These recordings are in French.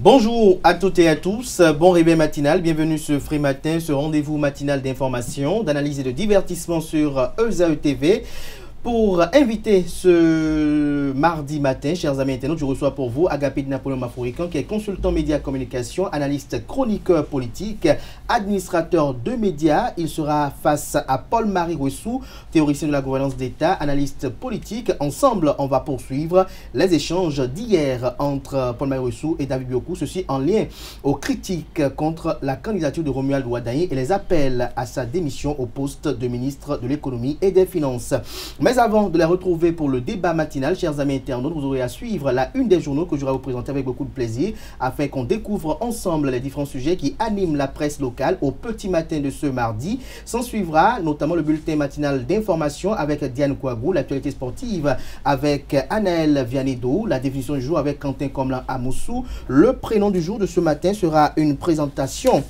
Bonjour à toutes et à tous, bon réveil matinal, bienvenue sur Free Matin, ce rendez-vous matinal d'information, d'analyse et de divertissement sur ESAE TV. Pour inviter ce mardi matin, chers amis internautes, je reçois pour vous Agapit Napoléon Mafourican, qui est consultant média communication, analyste chroniqueur politique, administrateur de médias. Il sera face à Paul-Marie Wessou, théoricien de la gouvernance d'État, analyste politique. Ensemble, on va poursuivre les échanges d'hier entre Paul-Marie Wessou et David Biokou, ceci en lien aux critiques contre la candidature de Romuald Ouaddahi et les appels à sa démission au poste de ministre de l'économie et des finances. Mais avant de la retrouver pour le débat matinal, chers amis internautes, vous aurez à suivre la une des journaux que je vais vous présenter avec beaucoup de plaisir afin qu'on découvre ensemble les différents sujets qui animent la presse locale au petit matin de ce mardi. S'en suivra notamment le bulletin matinal d'information avec Diane Kouagou, l'actualité sportive avec Anaël Vianedo, la définition du jour avec Quentin Komlan Amoussou. Le prénom du jour de ce matin sera une présentation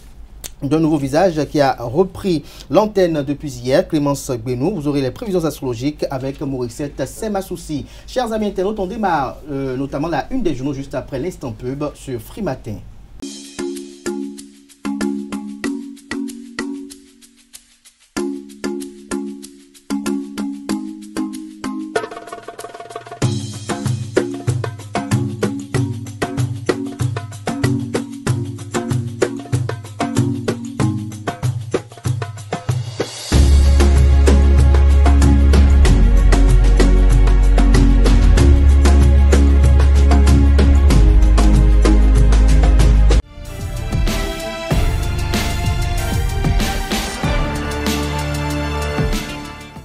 d'un nouveau visage qui a repris l'antenne depuis hier, Clémence Benou. Vous aurez les prévisions astrologiques avec Mauricette Semasoussi. Chers amis internautes, on démarre notamment la une des journaux juste après l'instant pub sur Free Matin.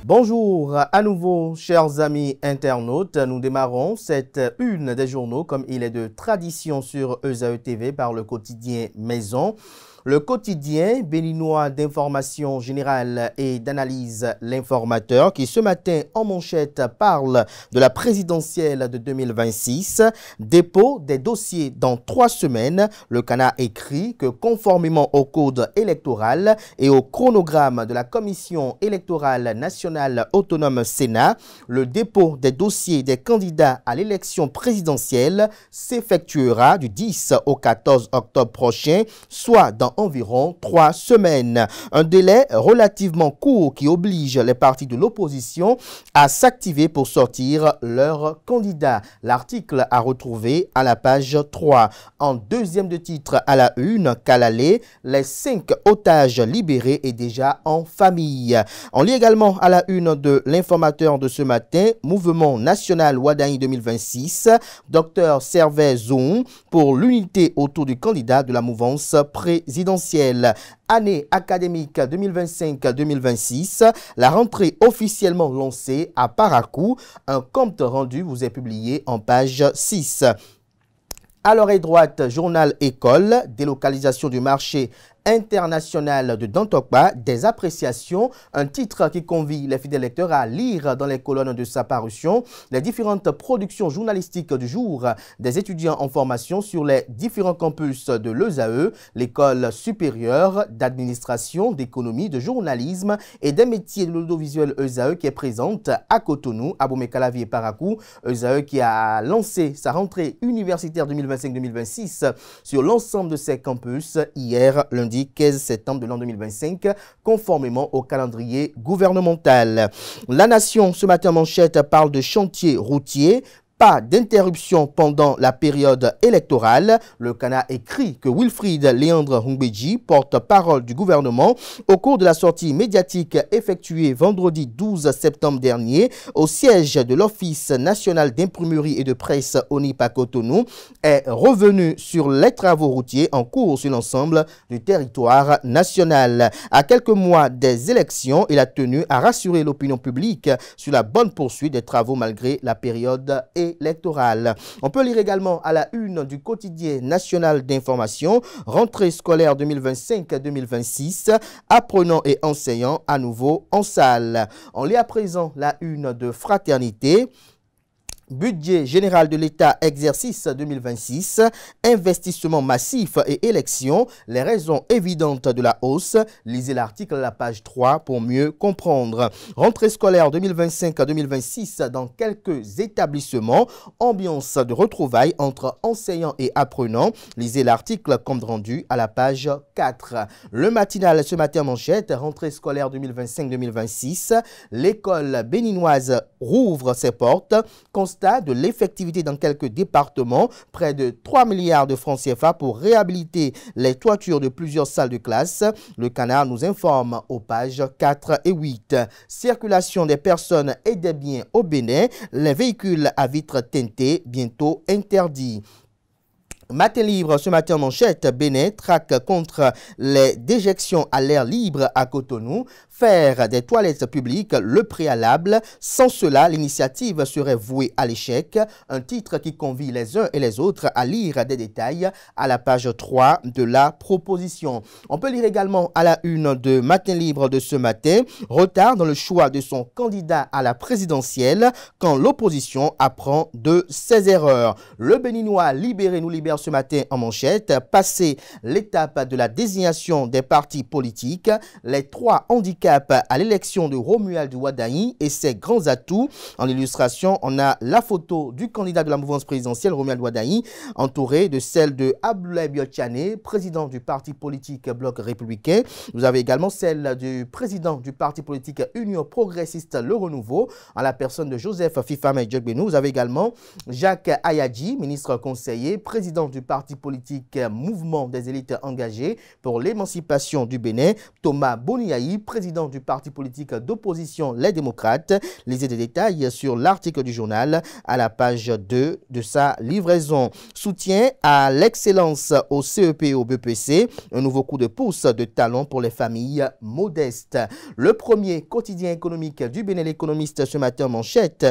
Bonjour à nouveau, chers amis internautes. Nous démarrons cette une des journaux comme il est de tradition sur ESAE TV par le quotidien Maison. Le quotidien béninois d'information générale et d'analyse L'Informateur qui ce matin en manchette parle de la présidentielle de 2026. Dépôt des dossiers dans 3 semaines. Le CANA écrit que conformément au code électoral et au chronogramme de la Commission électorale nationale autonome Sénat, le dépôt des dossiers des candidats à l'élection présidentielle s'effectuera du 10 au 14 octobre prochain, soit dans environ 3 semaines. Un délai relativement court qui oblige les partis de l'opposition à s'activer pour sortir leurs candidats. L'article à retrouver à la page 3. En deuxième de titre à la une, Kalalé, les 5 otages libérés et déjà en famille. On lit également à la une de l'Informateur de ce matin, Mouvement national Ouaddahi 2026, Dr Servais Zoum pour l'unité autour du candidat de la mouvance présidentielle. Année académique 2025-2026, la rentrée officiellement lancée à Parakou. Un compte rendu vous est publié en page 6. À l'oreille droite, journal École, délocalisation du marché international de Dantokba, des appréciations, un titre qui convie les fidèles lecteurs à lire dans les colonnes de sa parution les différentes productions journalistiques du jour des étudiants en formation sur les différents campus de l'ESAE, l'école supérieure d'administration, d'économie, de journalisme et des métiers de l'audiovisuel ESAE qui est présente à Cotonou, à Abomey-Calavi et Parakou. ESAE qui a lancé sa rentrée universitaire 2025-2026 sur l'ensemble de ses campus hier, lundi 15 septembre de l'an 2025, conformément au calendrier gouvernemental. La Nation, ce matin en manchette, parle de chantier routier. Pas d'interruption pendant la période électorale. Le CANA écrit que Wilfried Léandre Hungbeji, porte-parole du gouvernement, au cours de la sortie médiatique effectuée vendredi 12 septembre dernier au siège de l'Office national d'imprimerie et de presse ONIP à Cotonou, est revenu sur les travaux routiers en cours sur l'ensemble du territoire national. À quelques mois des élections, il a tenu à rassurer l'opinion publique sur la bonne poursuite des travaux malgré la période électorale. On peut lire également à la une du quotidien national d'information, rentrée scolaire 2025-2026, apprenants et enseignants à nouveau en salle. On lit à présent la une de Fraternité. Budget général de l'État, exercice 2026, investissement massif et élections, les raisons évidentes de la hausse. Lisez l'article à la page 3 pour mieux comprendre. Rentrée scolaire 2025-2026 dans quelques établissements, ambiance de retrouvailles entre enseignants et apprenants. Lisez l'article compte rendu à la page 4. Le matinal ce matin manchette, rentrée scolaire 2025-2026, l'école béninoise rouvre ses portes. Constat de l'effectivité dans quelques départements, près de 3 milliards de francs CFA pour réhabiliter les toitures de plusieurs salles de classe. Le Canard nous informe aux pages 4 et 8. Circulation des personnes et des biens au Bénin, les véhicules à vitres teintées bientôt interdits. Matin libre, ce matin manchette, Bénin traque contre les déjections à l'air libre à Cotonou. Faire des toilettes publiques le préalable. Sans cela, l'initiative serait vouée à l'échec. Un titre qui convie les uns et les autres à lire des détails à la page 3 de la proposition. On peut lire également à la une de Matin libre de ce matin, retard dans le choix de son candidat à la présidentielle quand l'opposition apprend de ses erreurs. Le Béninois libéré nous libère ce matin en manchette, passer l'étape de la désignation des partis politiques, les 3 handicaps à l'élection de Romuald Wadaï et ses grands atouts. En illustration, on a la photo du candidat de la mouvance présidentielle, Romuald Wadaï, entouré de celle de Abdoulaye Biotchane, président du parti politique Bloc républicain. Vous avez également celle du président du parti politique Union progressiste Le Renouveau, en la personne de Joseph Fifame Djokbenou. Vous avez également Jacques Ayadji, ministre conseiller, président du parti politique Mouvement des élites engagées pour l'émancipation du Bénin, Thomas Boniaï, président du parti politique d'opposition Les Démocrates. Lisez des détails sur l'article du journal à la page 2 de sa livraison. Soutien à l'excellence au CEP et au BPC, un nouveau coup de pouce de talon pour les familles modestes. Le premier quotidien économique du Bénin, l'économiste ce matin manchette.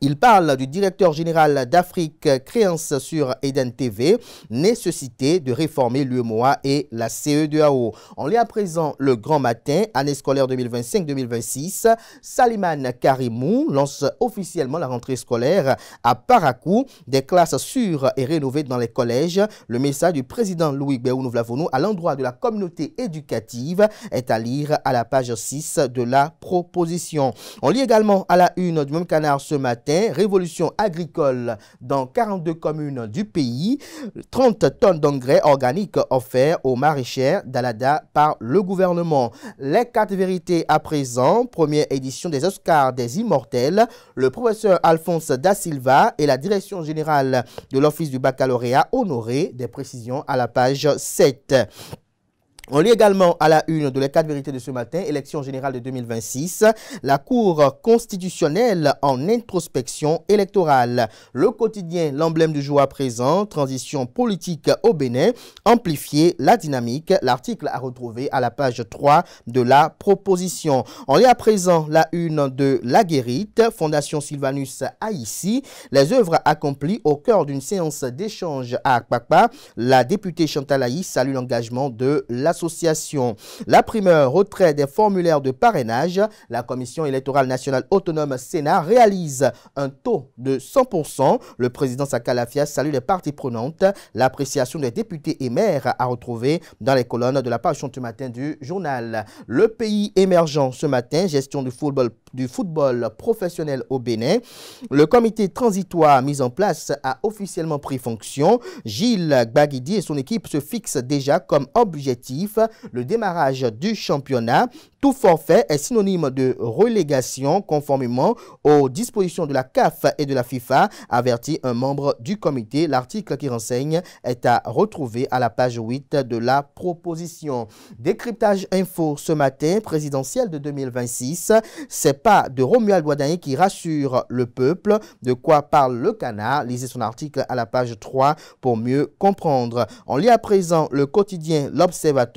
Il parle du directeur général d'Afrique Créance sur Eden TV, nécessité de réformer l'UEMOA et la CE2AO. On lit à présent le grand matin, année scolaire 2025-2026. Salimane Karimou lance officiellement la rentrée scolaire à Parakou, des classes sûres et rénovées dans les collèges. Le message du président Louis Béou-Nouvlavonou à l'endroit de la communauté éducative est à lire à la page 6 de la proposition. On lit également à la une du même Canard ce matin, révolution agricole dans 42 communes du pays, 30 tonnes d'engrais organiques offerts aux maraîchères d'Alada par le gouvernement. Les 4 vérités à présent, première édition des Oscars des Immortels, le professeur Alphonse Da Silva et la direction générale de l'Office du baccalauréat honoré, des précisions à la page 7. On lit également à la une de les 4 vérités de ce matin, élection générale de 2026, la Cour constitutionnelle en introspection électorale. Le quotidien, l'emblème du jour à présent, transition politique au Bénin, amplifier la dynamique. L'article à retrouver à la page 3 de la proposition. On lit à présent la une de La Guérite, Fondation Sylvanus Haïti, les œuvres accomplies au cœur d'une séance d'échange à Akpakpa. La députée Chantal Haïs salue l'engagement de l'association. La primeur, retrait des formulaires de parrainage. La Commission électorale nationale autonome Sénat réalise un taux de 100%. Le président Sakalafia salue les parties prenantes. L'appréciation des députés et maires à retrouver dans les colonnes de la page ce matin du journal. Le pays émergent ce matin, gestion du football professionnel au Bénin. Le comité transitoire mis en place a officiellement pris fonction. Gilles Gbagidi et son équipe se fixent déjà comme objectif le démarrage du championnat. Tout forfait est synonyme de relégation conformément aux dispositions de la CAF et de la FIFA, avertit un membre du comité. L'article qui renseigne est à retrouver à la page 8 de la proposition. Décryptage info ce matin, présidentielle de 2026. C'est pas de Romuald Wadaï qui rassure le peuple. De quoi parle le Canard? Lisez son article à la page 3 pour mieux comprendre. On lit à présent le quotidien L'Observateur.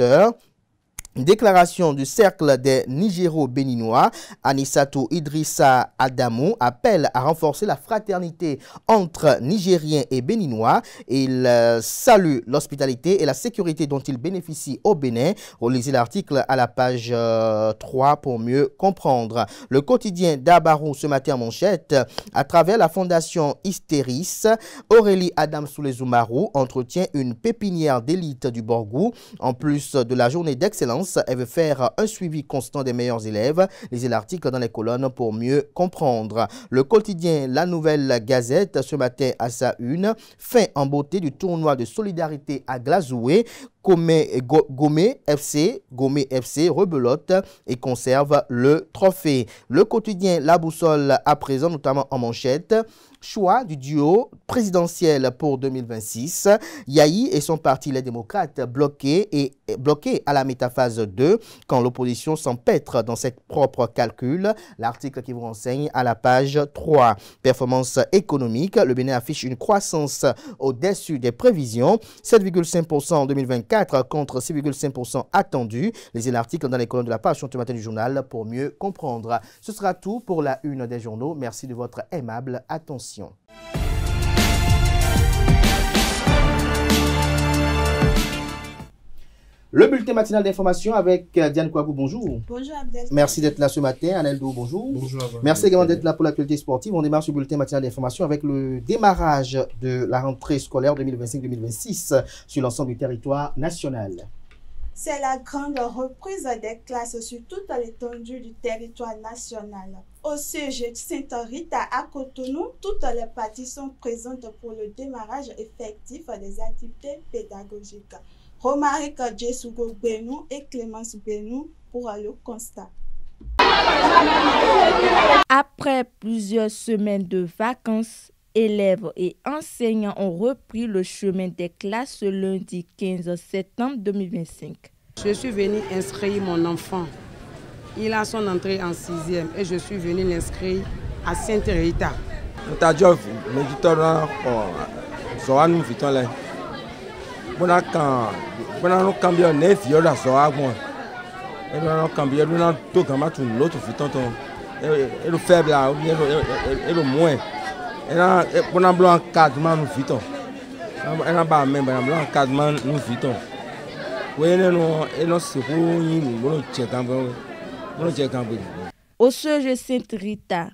Déclaration du cercle des Nigéro-Béninois, Anissatou Idrissa Adamou appelle à renforcer la fraternité entre Nigériens et Béninois. Il salue l'hospitalité et la sécurité dont il bénéficie au Bénin. Relisez l'article à la page 3 pour mieux comprendre. Le quotidien d'Abarou ce matin en manchette, à travers la fondation Hystéris, Aurélie Adam Soulezoumarou entretient une pépinière d'élite du Borgou. En plus de la journée d'excellence, elle veut faire un suivi constant des meilleurs élèves. Lisez l'article dans les colonnes pour mieux comprendre. Le quotidien La Nouvelle Gazette, ce matin à sa une, fin en beauté du tournoi de solidarité à Glazoué. Gomé FC rebelote et conserve le trophée. Le quotidien La Boussole à présent, notamment en manchette, choix du duo présidentiel pour 2026. Yahi et son parti Les Démocrates bloqués à la métaphase 2 quand l'opposition s'empêtre dans ses propres calculs. L'article qui vous renseigne à la page 3. Performance économique, le Bénin affiche une croissance au-dessus des prévisions, 7,5% en 2024 contre 6,5% attendu. Lisez l'article dans les colonnes de la page ce matin du journal pour mieux comprendre. Ce sera tout pour la une des journaux. Merci de votre aimable attention. Le bulletin matinal d'information avec Diane Kouabou, bonjour. Bonjour Abdel. Merci d'être là ce matin. Aneldo, bonjour. Bonjour. Merci également d'être là pour l'actualité sportive. On démarre ce bulletin matinal d'information avec le démarrage de la rentrée scolaire 2025-2026 sur l'ensemble du territoire national. C'est la grande reprise des classes sur toute l'étendue du territoire national. Au siège Sainte-Rita à Cotonou, toutes les parties sont présentes pour le démarrage effectif des activités pédagogiques. Romaric Djesougo Benou et Clémence Benou pour le constat. Après plusieurs semaines de vacances, élèves et enseignants ont repris le chemin des classes ce lundi 15 septembre 2025. Je suis venue inscrire mon enfant. Il a son entrée en 6e et je suis venue l'inscrire à Sainte-Rita. Au siège Sainte-Rita,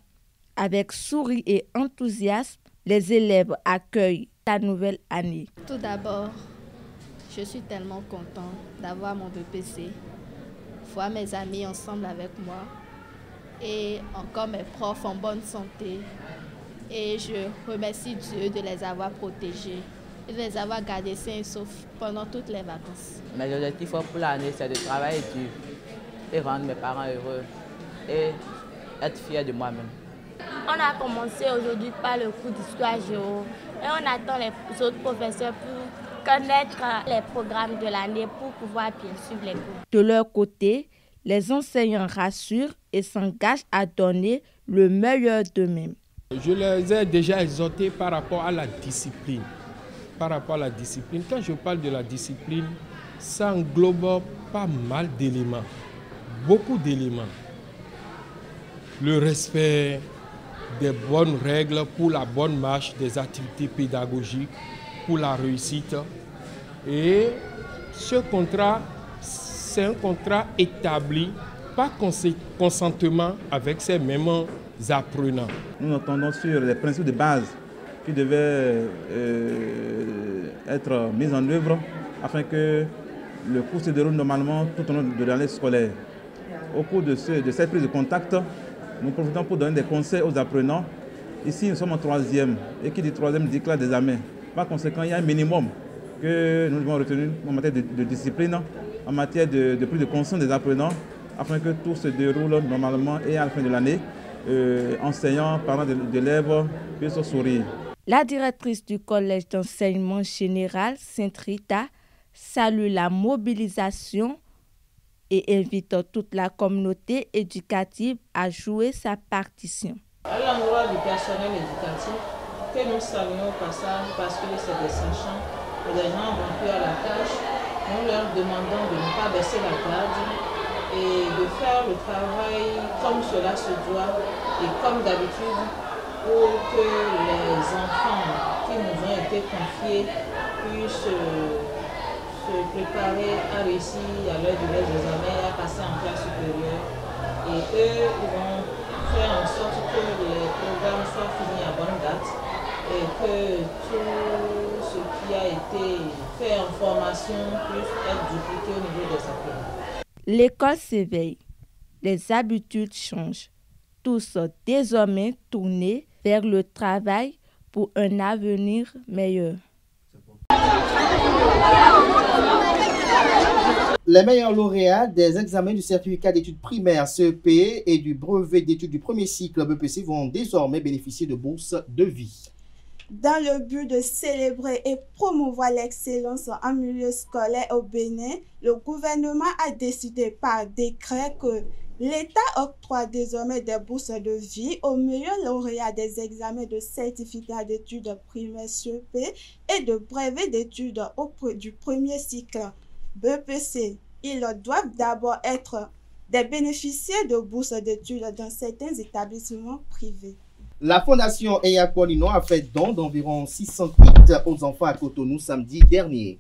avec sourire et enthousiasme, les élèves accueillent la nouvelle année. Tout d'abord, je suis tellement contente d'avoir mon BPC, voir mes amis ensemble avec moi et encore mes profs en bonne santé. Et je remercie Dieu de les avoir protégés et de les avoir gardés sains et saufs pendant toutes les vacances. Mes objectifs pour l'année, c'est de travailler dur et rendre mes parents heureux et être fier de moi-même. On a commencé aujourd'hui par le cours d'histoire géo et on attend les autres professeurs pour connaître les programmes de l'année pour pouvoir bien suivre les cours. De leur côté, les enseignants rassurent et s'engagent à donner le meilleur d'eux-mêmes. Je les ai déjà exhortés par rapport à la discipline. Quand je parle de la discipline, ça englobe pas mal d'éléments, beaucoup d'éléments. Le respect des bonnes règles pour la bonne marche des activités pédagogiques, pour la réussite. Et ce contrat, c'est un contrat établi par consentement avec ces mêmes apprenants. Nous entendons sur les principes de base qui devaient être mis en œuvre afin que le cours se déroule normalement tout au long de l'année scolaire. Au cours de cette prise de contact, nous profitons pour donner des conseils aux apprenants. Ici, nous sommes en 3e et qui dit 3e dit classe d'examen. Par conséquent, il y a un minimum que nous devons retenir en matière de discipline, en matière de prise de conscience des apprenants, afin que tout se déroule normalement et à la fin de l'année, enseignants, parents d'élèves puissent sourire. La directrice du collège d'enseignement général Sainte-Rita salue la mobilisation et invite toute la communauté éducative à jouer sa partition. À l'endroit du personnel éducatif, que nous saluons au passage parce que c'est des sachants et des gens rompus à la tâche, nous leur demandons de ne pas baisser la garde et de faire le travail comme cela se doit et comme d'habitude pour que les enfants qui nous ont été confiés puissent se préparer à réussir à l'heure de leurs examens et à passer en classe supérieure. Et eux, ils vont faire en sorte que les programmes soient finis à bonne date et que tout ce qui a été fait en formation puisse être dupliqué au niveau des appels. L'école s'éveille, les habitudes changent. Tous sont désormais tournés vers le travail pour un avenir meilleur. Les meilleurs lauréats des examens du certificat d'études primaires CEP et du brevet d'études du premier cycle BEPC vont désormais bénéficier de bourses de vie. Dans le but de célébrer et promouvoir l'excellence en milieu scolaire au Bénin, le gouvernement a décidé par décret que l'État octroie désormais des bourses de vie aux meilleurs lauréats des examens de certificat d'études primaires CEP et de brevet d'études du premier cycle BEPC. Ils doivent d'abord être des bénéficiaires de bourses d'études dans certains établissements privés. La fondation Eya Kwanino a fait don d'environ 600 kits aux enfants à Cotonou samedi dernier.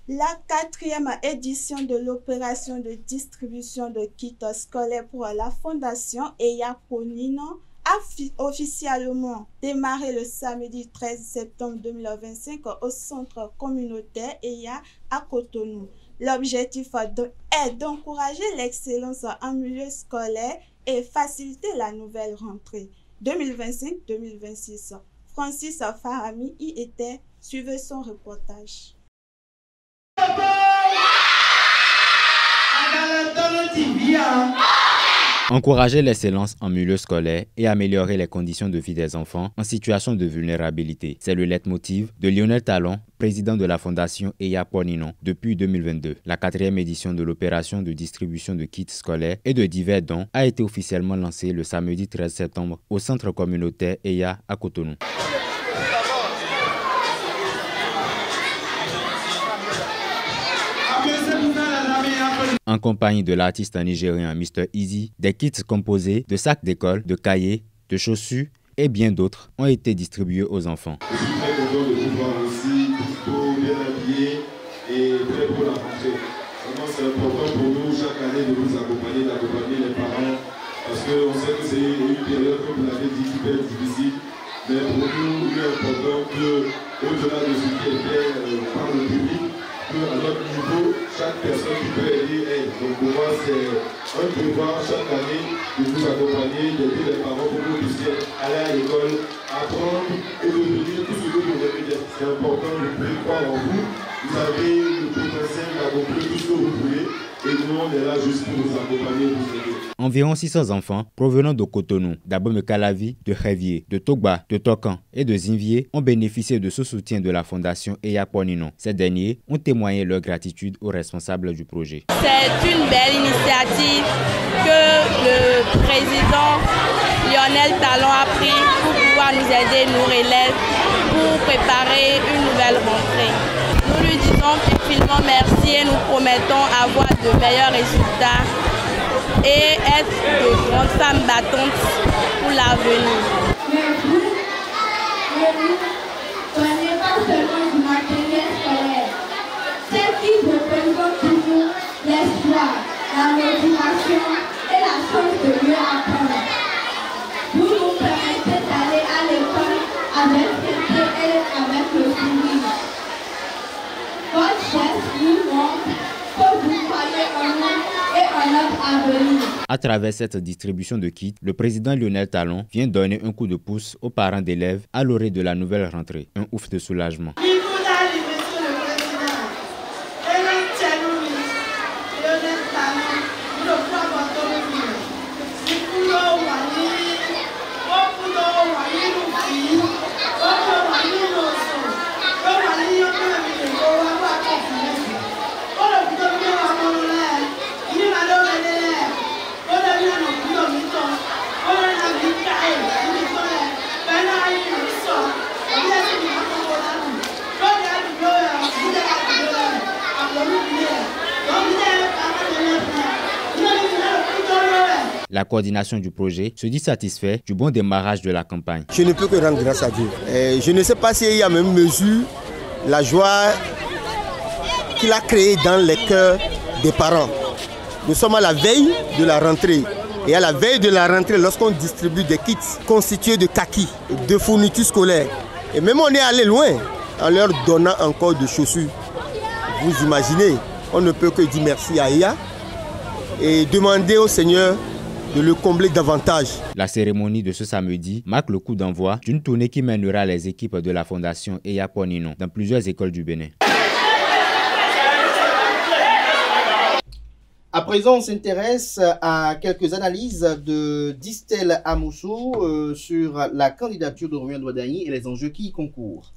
La 4e édition de l'opération de distribution de kits scolaires pour la fondation Eya Kwanino a officiellement démarré le samedi 13 septembre 2025 au centre communautaire Eya à Cotonou. L'objectif est d'encourager l'excellence en milieu scolaire et faciliter la nouvelle rentrée 2025-2026. Francis Farami y était. Suivez son reportage. Encourager l'excellence en milieu scolaire et améliorer les conditions de vie des enfants en situation de vulnérabilité. C'est le leitmotiv de Lionel Talon, président de la fondation Eya Kwanino depuis 2022. La 4e édition de l'opération de distribution de kits scolaires et de divers dons a été officiellement lancée le samedi 13 septembre au centre communautaire Eya à Cotonou. En compagnie de l'artiste nigérien Mr. Easy, des kits composés de sacs d'école, de cahiers, de chaussures et bien d'autres ont été distribués aux enfants. Je suis très content de vous voir aussi, tout bien habillés et prêts pour la rentrée. Vraiment, c'est important pour nous chaque année de vous accompagner, d'accompagner les parents, parce qu'on sait que c'est une période, comme vous l'avez dit, qui peut être difficile. Mais pour nous, il est important qu'au-delà de ce qui est fait par le public, qu'à notre niveau, chaque personne qui peut aider aide. Donc pour moi, c'est un devoir chaque année de vous accompagner, d'aider les parents pour que vous puissiez aller à l'école, apprendre et devenir tout ce que vous voulez dire. C'est important, vous pouvez croire en vous. Vous avez le potentiel d'accomplir tout ce que vous voulez. Et nous, on est là juste pour vous accompagner et vous aider. Environ 600 enfants provenant de Cotonou, d'Abomey-Calavi, de Révier, de Togba, de Tokan et de Zinvier ont bénéficié de ce soutien de la fondation Eya Kwanino. Ces derniers ont témoigné leur gratitude aux responsables du projet. C'est une belle initiative que le président Lionel Talon a pris pour pouvoir nous aider, nous élèves, pour préparer une nouvelle rentrée. Nous lui disons infiniment merci et nous promettons avoir de meilleurs résultats et être de grandes femmes battantes pour l'avenir. Mais vous prenez pas seulement du matériel scolaire, c'est qui représente toujours l'espoir, la motivation et la chance de mieux apprendre. Vous nous permettez d'aller à l'école avec fierté et avec le sourire. Votre geste nous montre que vous croyez en nous et en notre avenir. À travers cette distribution de kits, le président Lionel Talon vient donner un coup de pouce aux parents d'élèves à l'orée de la nouvelle rentrée. Un ouf de soulagement. La coordination du projet se dit satisfait du bon démarrage de la campagne. Je ne peux que rendre grâce à Dieu. Je ne sais pas s'il y a même mesure la joie qu'il a créée dans les cœurs des parents. Nous sommes à la veille de la rentrée. Et à la veille de la rentrée, lorsqu'on distribue des kits constitués de kakis, de fournitures scolaires, et même on est allé loin en leur donnant encore des chaussures. Vous imaginez, on ne peut que dire merci à IA et demander au Seigneur de le combler davantage. La cérémonie de ce samedi marque le coup d'envoi d'une tournée qui mènera les équipes de la Fondation Eya Poninon dans plusieurs écoles du Bénin. À présent, on s'intéresse à quelques analyses de Distel Amoussou sur la candidature de Romuald Ouadani et les enjeux qui y concourent.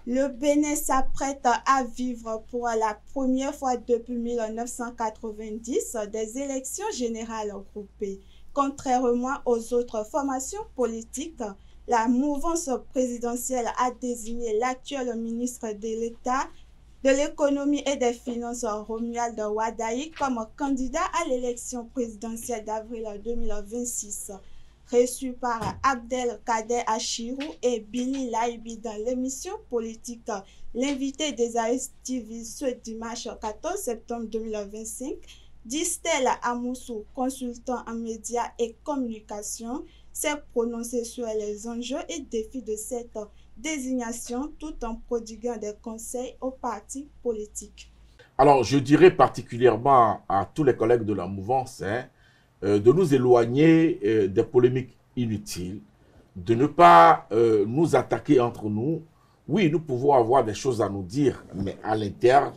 Le Bénin s'apprête à vivre pour la première fois depuis 1990 des élections générales regroupées. Contrairement aux autres formations politiques, la mouvance présidentielle a désigné l'actuel ministre de l'État de l'économie et des finances Romuald Ouadani comme candidat à l'élection présidentielle d'avril 2026. Reçu par Abdelkader Achirou et Billy Laibi dans l'émission politique L'invité des AS TV ce dimanche 14 septembre 2025, Distel Amoussou, consultant en médias et communication, s'est prononcé sur les enjeux et défis de cette désignation tout en prodiguant des conseils aux partis politiques. Alors, je dirais particulièrement à tous les collègues de la mouvance de nous éloigner des polémiques inutiles, de ne pas nous attaquer entre nous. Oui, nous pouvons avoir des choses à nous dire, mais à l'interne,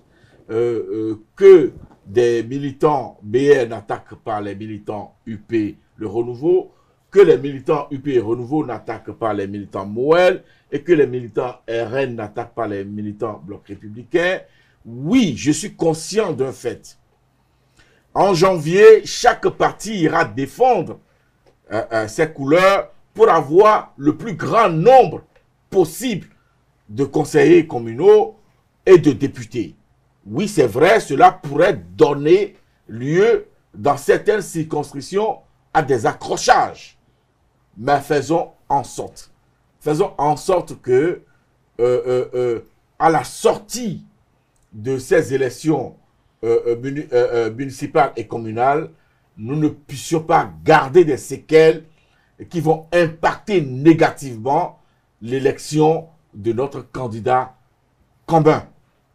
que des militants BN n'attaquent pas les militants UP Le Renouveau, que les militants UP Renouveau n'attaquent pas les militants Moël et que les militants RN n'attaquent pas les militants Bloc républicain. Oui, je suis conscient d'un fait. En janvier, chaque parti ira défendre ses couleurs pour avoir le plus grand nombre possible de conseillers communaux et de députés. Oui, c'est vrai, cela pourrait donner lieu dans certaines circonscriptions à des accrochages. Mais faisons en sorte que à la sortie de ces élections municipales et communales, nous ne puissions pas garder des séquelles qui vont impacter négativement l'élection de notre candidat commun.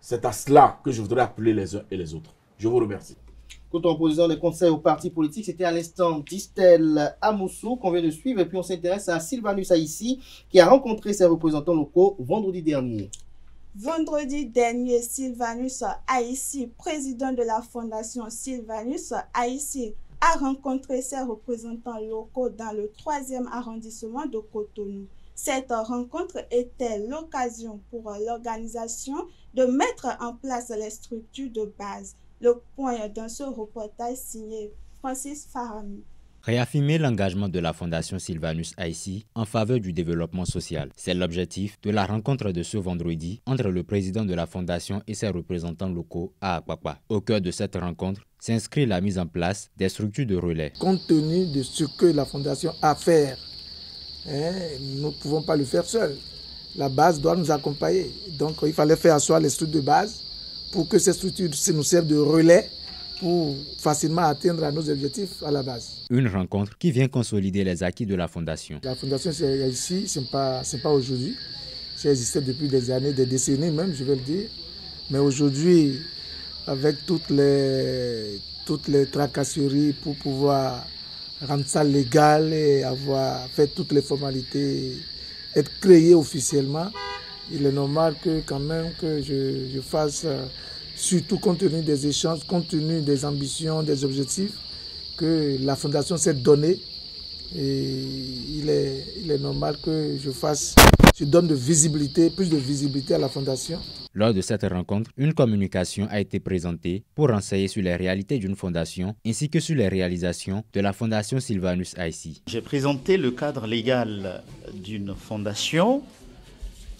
C'est à cela que je voudrais appeler les uns et les autres. Je vous remercie. Côté opposant des conseils aux partis politiques, c'était à l'instant Distel Amoussou qu'on vient de suivre. Et puis on s'intéresse à Sylvanus Aïssi qui a rencontré ses représentants locaux vendredi dernier. Vendredi dernier, Sylvanus Aïssi, président de la fondation Sylvanus Aïssi, a rencontré ses représentants locaux dans le 3e arrondissement de Cotonou. Cette rencontre était l'occasion pour l'organisation de mettre en place les structures de base. Le point dans ce reportage signé Francis Farami. Réaffirmer l'engagement de la Fondation Sylvanus Aïssi en faveur du développement social. C'est l'objectif de la rencontre de ce vendredi entre le président de la Fondation et ses représentants locaux à Akpakpa. Au cœur de cette rencontre s'inscrit la mise en place des structures de relais. Compte tenu de ce que la Fondation a à faire, nous ne pouvons pas le faire seul. La base doit nous accompagner. Donc il fallait faire asseoir les structures de base pour que ces structures nous servent de relais pour facilement atteindre nos objectifs à la base. Une rencontre qui vient consolider les acquis de la Fondation. La Fondation ici, ce n'est pas aujourd'hui. Ça existait depuis des années, des décennies même, je vais le dire. Mais aujourd'hui, avec toutes les tracasseries pour pouvoir rendre ça légal et avoir fait toutes les formalités, être créé officiellement, il est normal que quand même que je fasse, surtout compte tenu des échanges, compte tenu des ambitions, des objectifs que la Fondation s'est donnée. Et il est normal que je donne plus de visibilité à la Fondation. Lors de cette rencontre, une communication a été présentée pour renseigner sur les réalités d'une fondation ainsi que sur les réalisations de la Fondation Sylvanus Aïssi. J'ai présenté le cadre légal d'une fondation,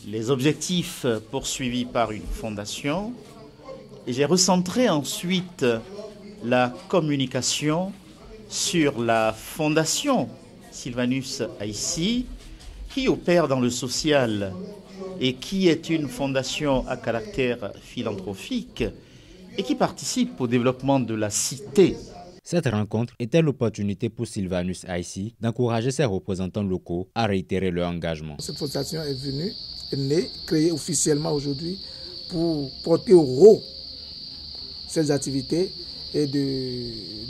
les objectifs poursuivis par une fondation, et j'ai recentré ensuite la communication sur la fondation Sylvanus Haïssi, qui opère dans le social et qui est une fondation à caractère philanthropique et qui participe au développement de la cité. Cette rencontre était l'opportunité pour Sylvanus Haïssi d'encourager ses représentants locaux à réitérer leur engagement. Cette fondation est née, créée officiellement aujourd'hui pour porter au haut ces activités et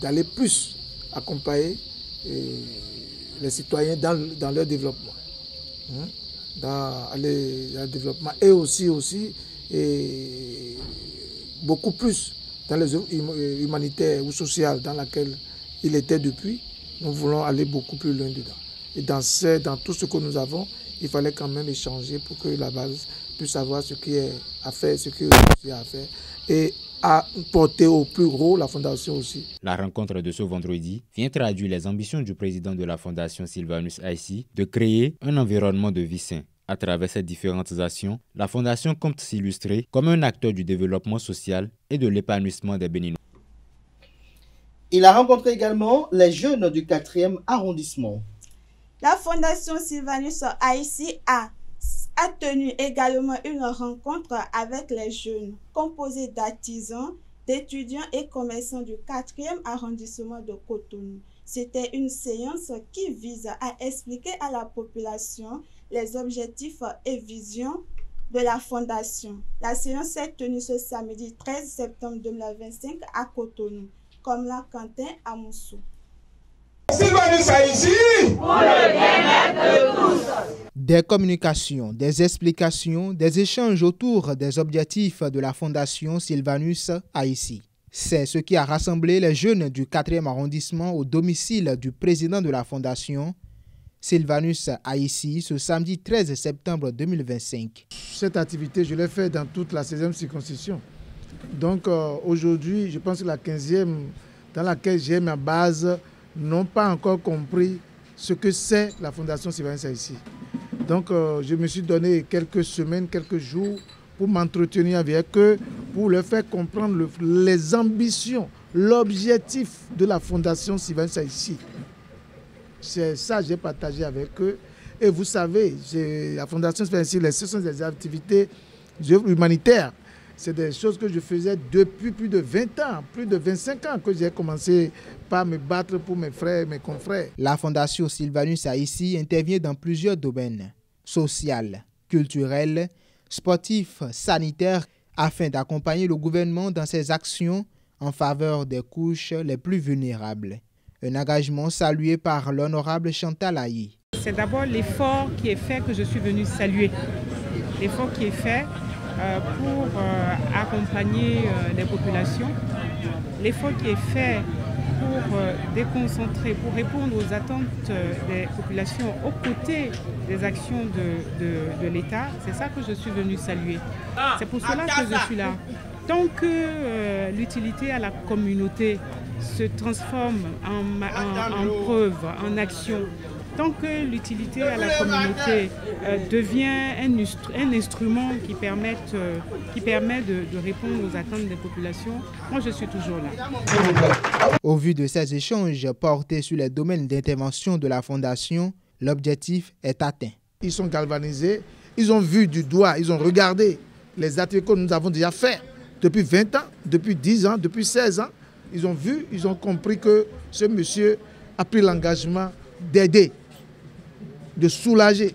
d'aller plus accompagner les citoyens dans leur développement. Dans le développement et aussi beaucoup plus dans les œuvres humanitaires ou sociales dans lesquelles il était depuis. Nous voulons aller beaucoup plus loin dedans. Et dans tout ce que nous avons, il fallait quand même échanger pour que la base puisse savoir ce qui est à faire, ce qui est à faire et à porter au plus gros la fondation aussi. La rencontre de ce vendredi vient traduire les ambitions du président de la fondation Sylvanus Haïssi de créer un environnement de vie sain. À travers ces différentes actions, la fondation compte s'illustrer comme un acteur du développement social et de l'épanouissement des Béninois. Il a rencontré également les jeunes du 4e arrondissement. La fondation Sylvanus Haïssi a tenu également une rencontre avec les jeunes, composée d'artisans, d'étudiants et commerçants du 4e arrondissement de Cotonou. C'était une séance qui vise à expliquer à la population les objectifs et visions de la fondation. La séance s'est tenue ce samedi 13 septembre 2025 à Cotonou, comme la Quentin à Moussou. Sylvanus Haïssi pour le bien-être de tous. Des communications, des explications, des échanges autour des objectifs de la fondation Sylvanus Haïssi. C'est ce qui a rassemblé les jeunes du 4e arrondissement au domicile du président de la fondation, Sylvanus Haïssi, ce samedi 13 septembre 2025. Cette activité, je l'ai faite dans toute la 16e circonscription. Donc aujourd'hui, je pense que la 15e, dans laquelle j'ai ma base, n'ont pas encore compris ce que c'est la fondation Sylvanus Haïssi. Donc je me suis donné quelques semaines, quelques jours pour m'entretenir avec eux, pour leur faire comprendre les ambitions, l'objectif de la fondation Sylvanus Haïssi. C'est ça que j'ai partagé avec eux. Et vous savez, la fondation Sylvanus Haïssi, ce sont des activités humanitaires. C'est des choses que je faisais depuis plus de 20 ans, plus de 25 ans que j'ai commencé par me battre pour mes frères, mes confrères. La fondation Sylvanus Haïssi intervient dans plusieurs domaines, social, culturel, sportif, sanitaire, afin d'accompagner le gouvernement dans ses actions en faveur des couches les plus vulnérables. Un engagement salué par l'honorable Chantal Ayi. C'est d'abord l'effort qui est fait que je suis venue saluer. L'effort qui est fait pour accompagner les populations, l'effort qui est fait pour déconcentrer, pour répondre aux attentes des populations aux côtés des actions de l'État, c'est ça que je suis venue saluer. C'est pour cela que je suis là. Tant que l'utilité à la communauté se transforme en preuve, en action, tant que l'utilité à la communauté devient un instrument qui permet de répondre aux attentes des populations, moi je suis toujours là. Au vu de ces échanges portés sur les domaines d'intervention de la Fondation, l'objectif est atteint. Ils sont galvanisés, ils ont vu du doigt, ils ont regardé les activités que nous avons déjà faites depuis 20 ans, depuis 10 ans, depuis 16 ans. Ils ont vu, ils ont compris que ce monsieur a pris l'engagement d'aider, de soulager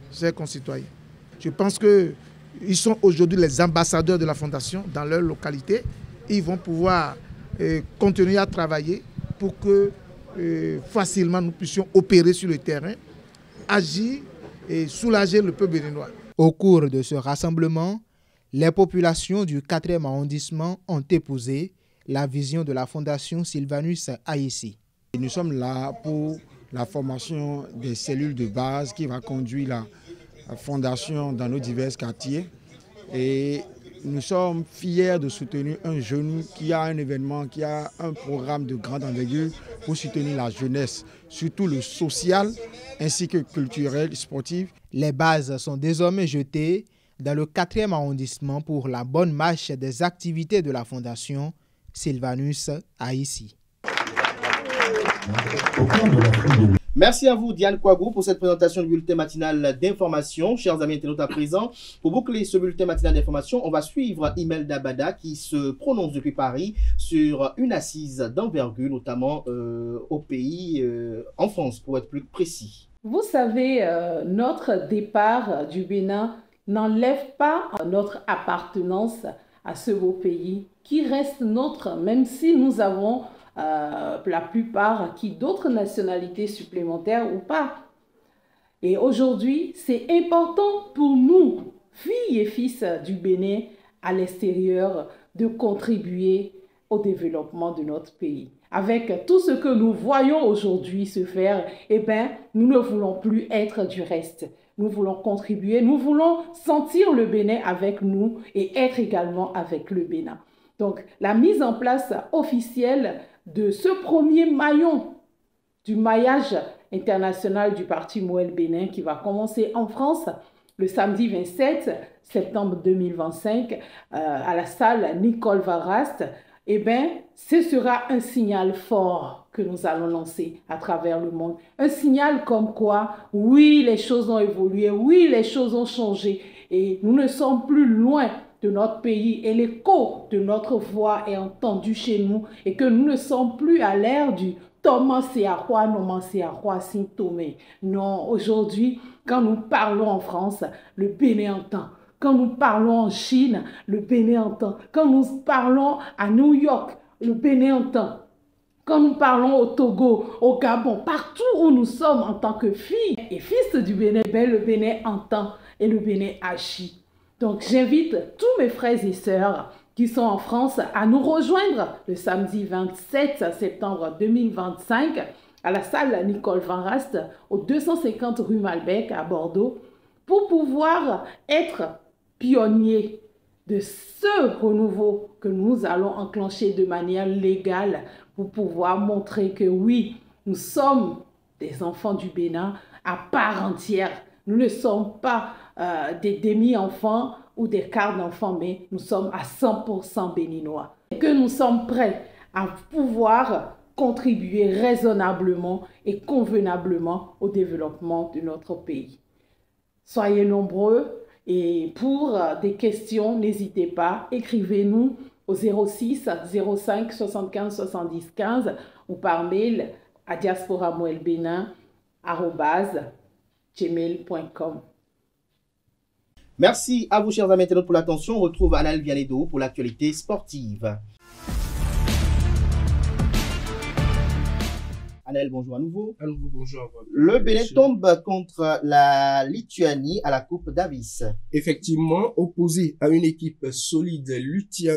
ses concitoyens. Je pense qu'ils sont aujourd'hui les ambassadeurs de la Fondation dans leur localité. Ils vont pouvoir continuer à travailler pour que facilement nous puissions opérer sur le terrain, agir et soulager le peuple béninois. Au cours de ce rassemblement, les populations du 4e arrondissement ont épousé la vision de la Fondation Sylvanus Haïssi. Nous sommes là pour la formation des cellules de base qui va conduire la fondation dans nos divers quartiers. Et nous sommes fiers de soutenir un jeune qui a un événement, qui a un programme de grande envergure pour soutenir la jeunesse, surtout le social ainsi que culturel, sportif. Les bases sont désormais jetées dans le 4e arrondissement pour la bonne marche des activités de la Fondation Sylvanus Haïssi. Merci à vous, Diane Kouagou, pour cette présentation du bulletin matinal d'information. Chers amis internautes, à présent, pour boucler ce bulletin matinal d'information, on va suivre Imelda Bada qui se prononce depuis Paris sur une assise d'envergure, notamment au pays, en France, pour être plus précis. Vous savez, notre départ du Bénin n'enlève pas notre appartenance à ce beau pays qui reste nôtre, même si nous avons la plupart acquis d'autres nationalités supplémentaires ou pas. Et aujourd'hui, c'est important pour nous, filles et fils du Bénin à l'extérieur, de contribuer au développement de notre pays. Avec tout ce que nous voyons aujourd'hui se faire, eh bien, nous ne voulons plus être du reste. Nous voulons contribuer, nous voulons sentir le Bénin avec nous et être également avec le Bénin. Donc, la mise en place officielle de ce premier maillon du maillage international du Parti Moël Bénin qui va commencer en France le samedi 27 septembre 2025 à la salle Nicole Varast, eh bien, ce sera un signal fort que nous allons lancer à travers le monde. Un signal comme quoi, oui, les choses ont évolué, oui, les choses ont changé et nous ne sommes plus loin de notre pays et l'écho de notre voix est entendu chez nous et que nous ne sommes plus à l'ère du Thomas c'est à quoi, non c'est à quoi, Tomé. Non, aujourd'hui, quand nous parlons en France, le Bénin entend. Quand nous parlons en Chine, le Bénin entend. Quand nous parlons à New York, le Bénin entend. Quand nous parlons au Togo, au Gabon, partout où nous sommes en tant que filles et fils du Bénin, ben le Bénin entend et le Bénin agit. Donc j'invite tous mes frères et sœurs qui sont en France à nous rejoindre le samedi 27 septembre 2025 à la salle Nicole Varast au 250 rue Malbec à Bordeaux pour pouvoir être pionniers de ce renouveau que nous allons enclencher de manière légale pour pouvoir montrer que oui, nous sommes des enfants du Bénin à part entière. Nous ne sommes pas des demi-enfants ou des quarts d'enfants, mais nous sommes à 100% béninois. Et que nous sommes prêts à pouvoir contribuer raisonnablement et convenablement au développement de notre pays. Soyez nombreux et pour des questions, n'hésitez pas, écrivez-nous au 06 05 75 70 15 ou par mail à diasporamoelbenin@gmail.com. Merci à vous, chers amis internautes, pour l'attention. On retrouve Anaël Vianedo pour l'actualité sportive. Anaël, bonjour à nouveau. À nouveau, bonjour. Le Bénin tombe contre la Lituanie à la Coupe Davis. Effectivement, opposé à une équipe solide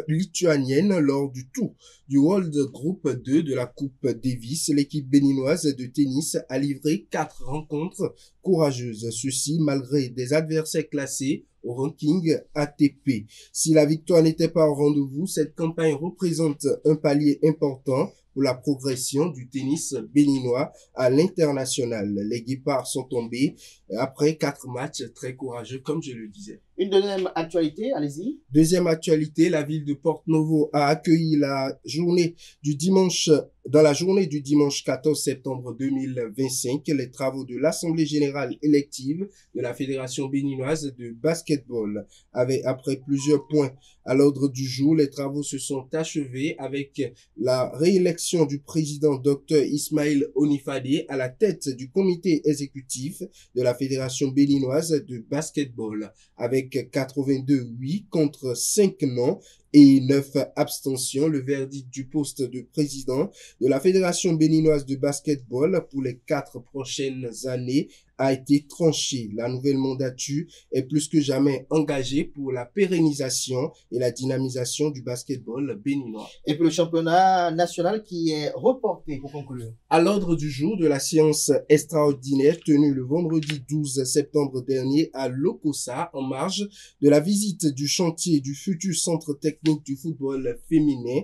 lituanienne lors du tour du World Group 2 de la Coupe Davis, l'équipe béninoise de tennis a livré 4 rencontres courageuses. Ceci malgré des adversaires classés au ranking ATP. Si la victoire n'était pas au rendez-vous, cette campagne représente un palier important pour la progression du tennis béninois à l'international. Les Guépards sont tombés après 4 matchs très courageux, comme je le disais. Une deuxième actualité, allez-y. Deuxième actualité, la ville de Porto-Novo a accueilli la journée du dimanche, dans la journée du dimanche 14 septembre 2025, les travaux de l'Assemblée générale élective de la Fédération béninoise de basketball. Après plusieurs points à l'ordre du jour, les travaux se sont achevés avec la réélection du président Dr Ismaël Onifade à la tête du comité exécutif de la Fédération béninoise de basketball, avec 82 oui contre 5 non et 9 abstentions. Le verdict du poste de président de la Fédération béninoise de basketball pour les 4 prochaines années a été tranché. La nouvelle mandature est plus que jamais engagée pour la pérennisation et la dynamisation du basketball béninois. Et puis le championnat national qui est reporté pour conclure. À l'ordre du jour de la séance extraordinaire tenue le vendredi 12 septembre dernier à Lokossa, en marge de la visite du chantier du futur centre technique du football féminin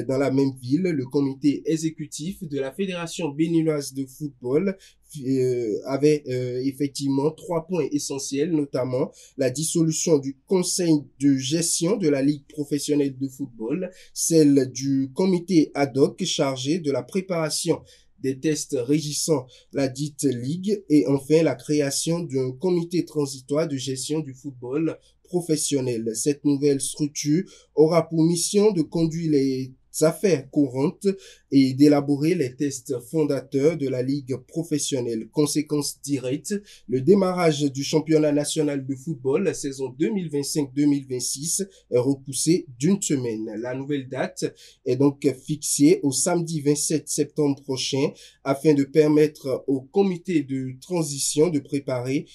dans la même ville, le comité exécutif de la Fédération béninoise de football avait effectivement 3 points essentiels, notamment la dissolution du conseil de gestion de la Ligue professionnelle de football, celle du comité ad hoc chargé de la préparation des tests régissant la dite ligue et enfin la création d'un comité transitoire de gestion du football professionnel. Cette nouvelle structure aura pour mission de conduire les affaires courantes et d'élaborer les tests fondateurs de la Ligue professionnelle. Conséquence directe, le démarrage du championnat national de football, la saison 2025-2026, est repoussé d'une semaine. La nouvelle date est donc fixée au samedi 27 septembre prochain afin de permettre au comité de transition de préparer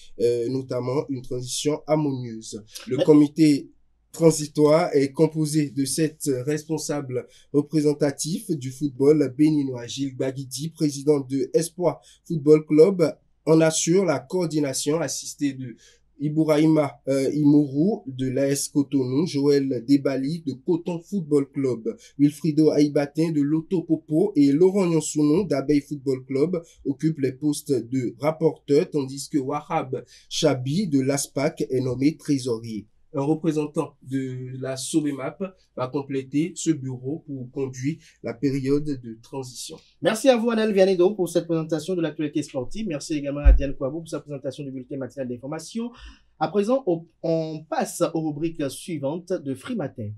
notamment une transition harmonieuse. Le comité transitoire est composé de 7 responsables représentatifs du football béninois. Gilles Baguidi, président de Espoir Football Club, en assure la coordination, assisté de Ibouraïma Imourou de l'AS Cotonou, Joël Debali de Coton Football Club, Wilfrido Aïbatin de Loto Popo et Laurent Nyonsounon d'Abeille Football Club occupent les postes de rapporteurs, tandis que Wahab Chabi de l'ASPAC est nommé trésorier. Un représentant de la Sobemap va compléter ce bureau pour conduire la période de transition. Merci à vous, Anel Vianedo, pour cette présentation de l'actualité sportive. Merci également à Diane Kouabou pour sa présentation du bulletin matinal d'information. À présent, on passe aux rubriques suivantes de Free Matin.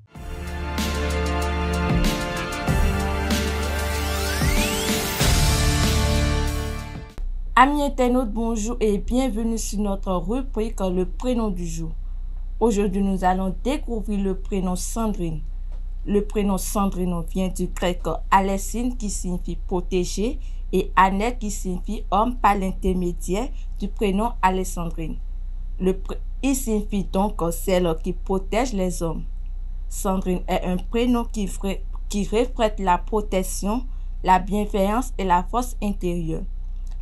Amis internautes, bonjour et bienvenue sur notre rubrique Le prénom du jour. Aujourd'hui, nous allons découvrir le prénom Sandrine. Le prénom Sandrine vient du grec Alessine qui signifie protéger et Annette qui signifie homme par l'intermédiaire du prénom Alessandrine. Il signifie donc celle qui protège les hommes. Sandrine est un prénom qui reflète la protection, la bienveillance et la force intérieure.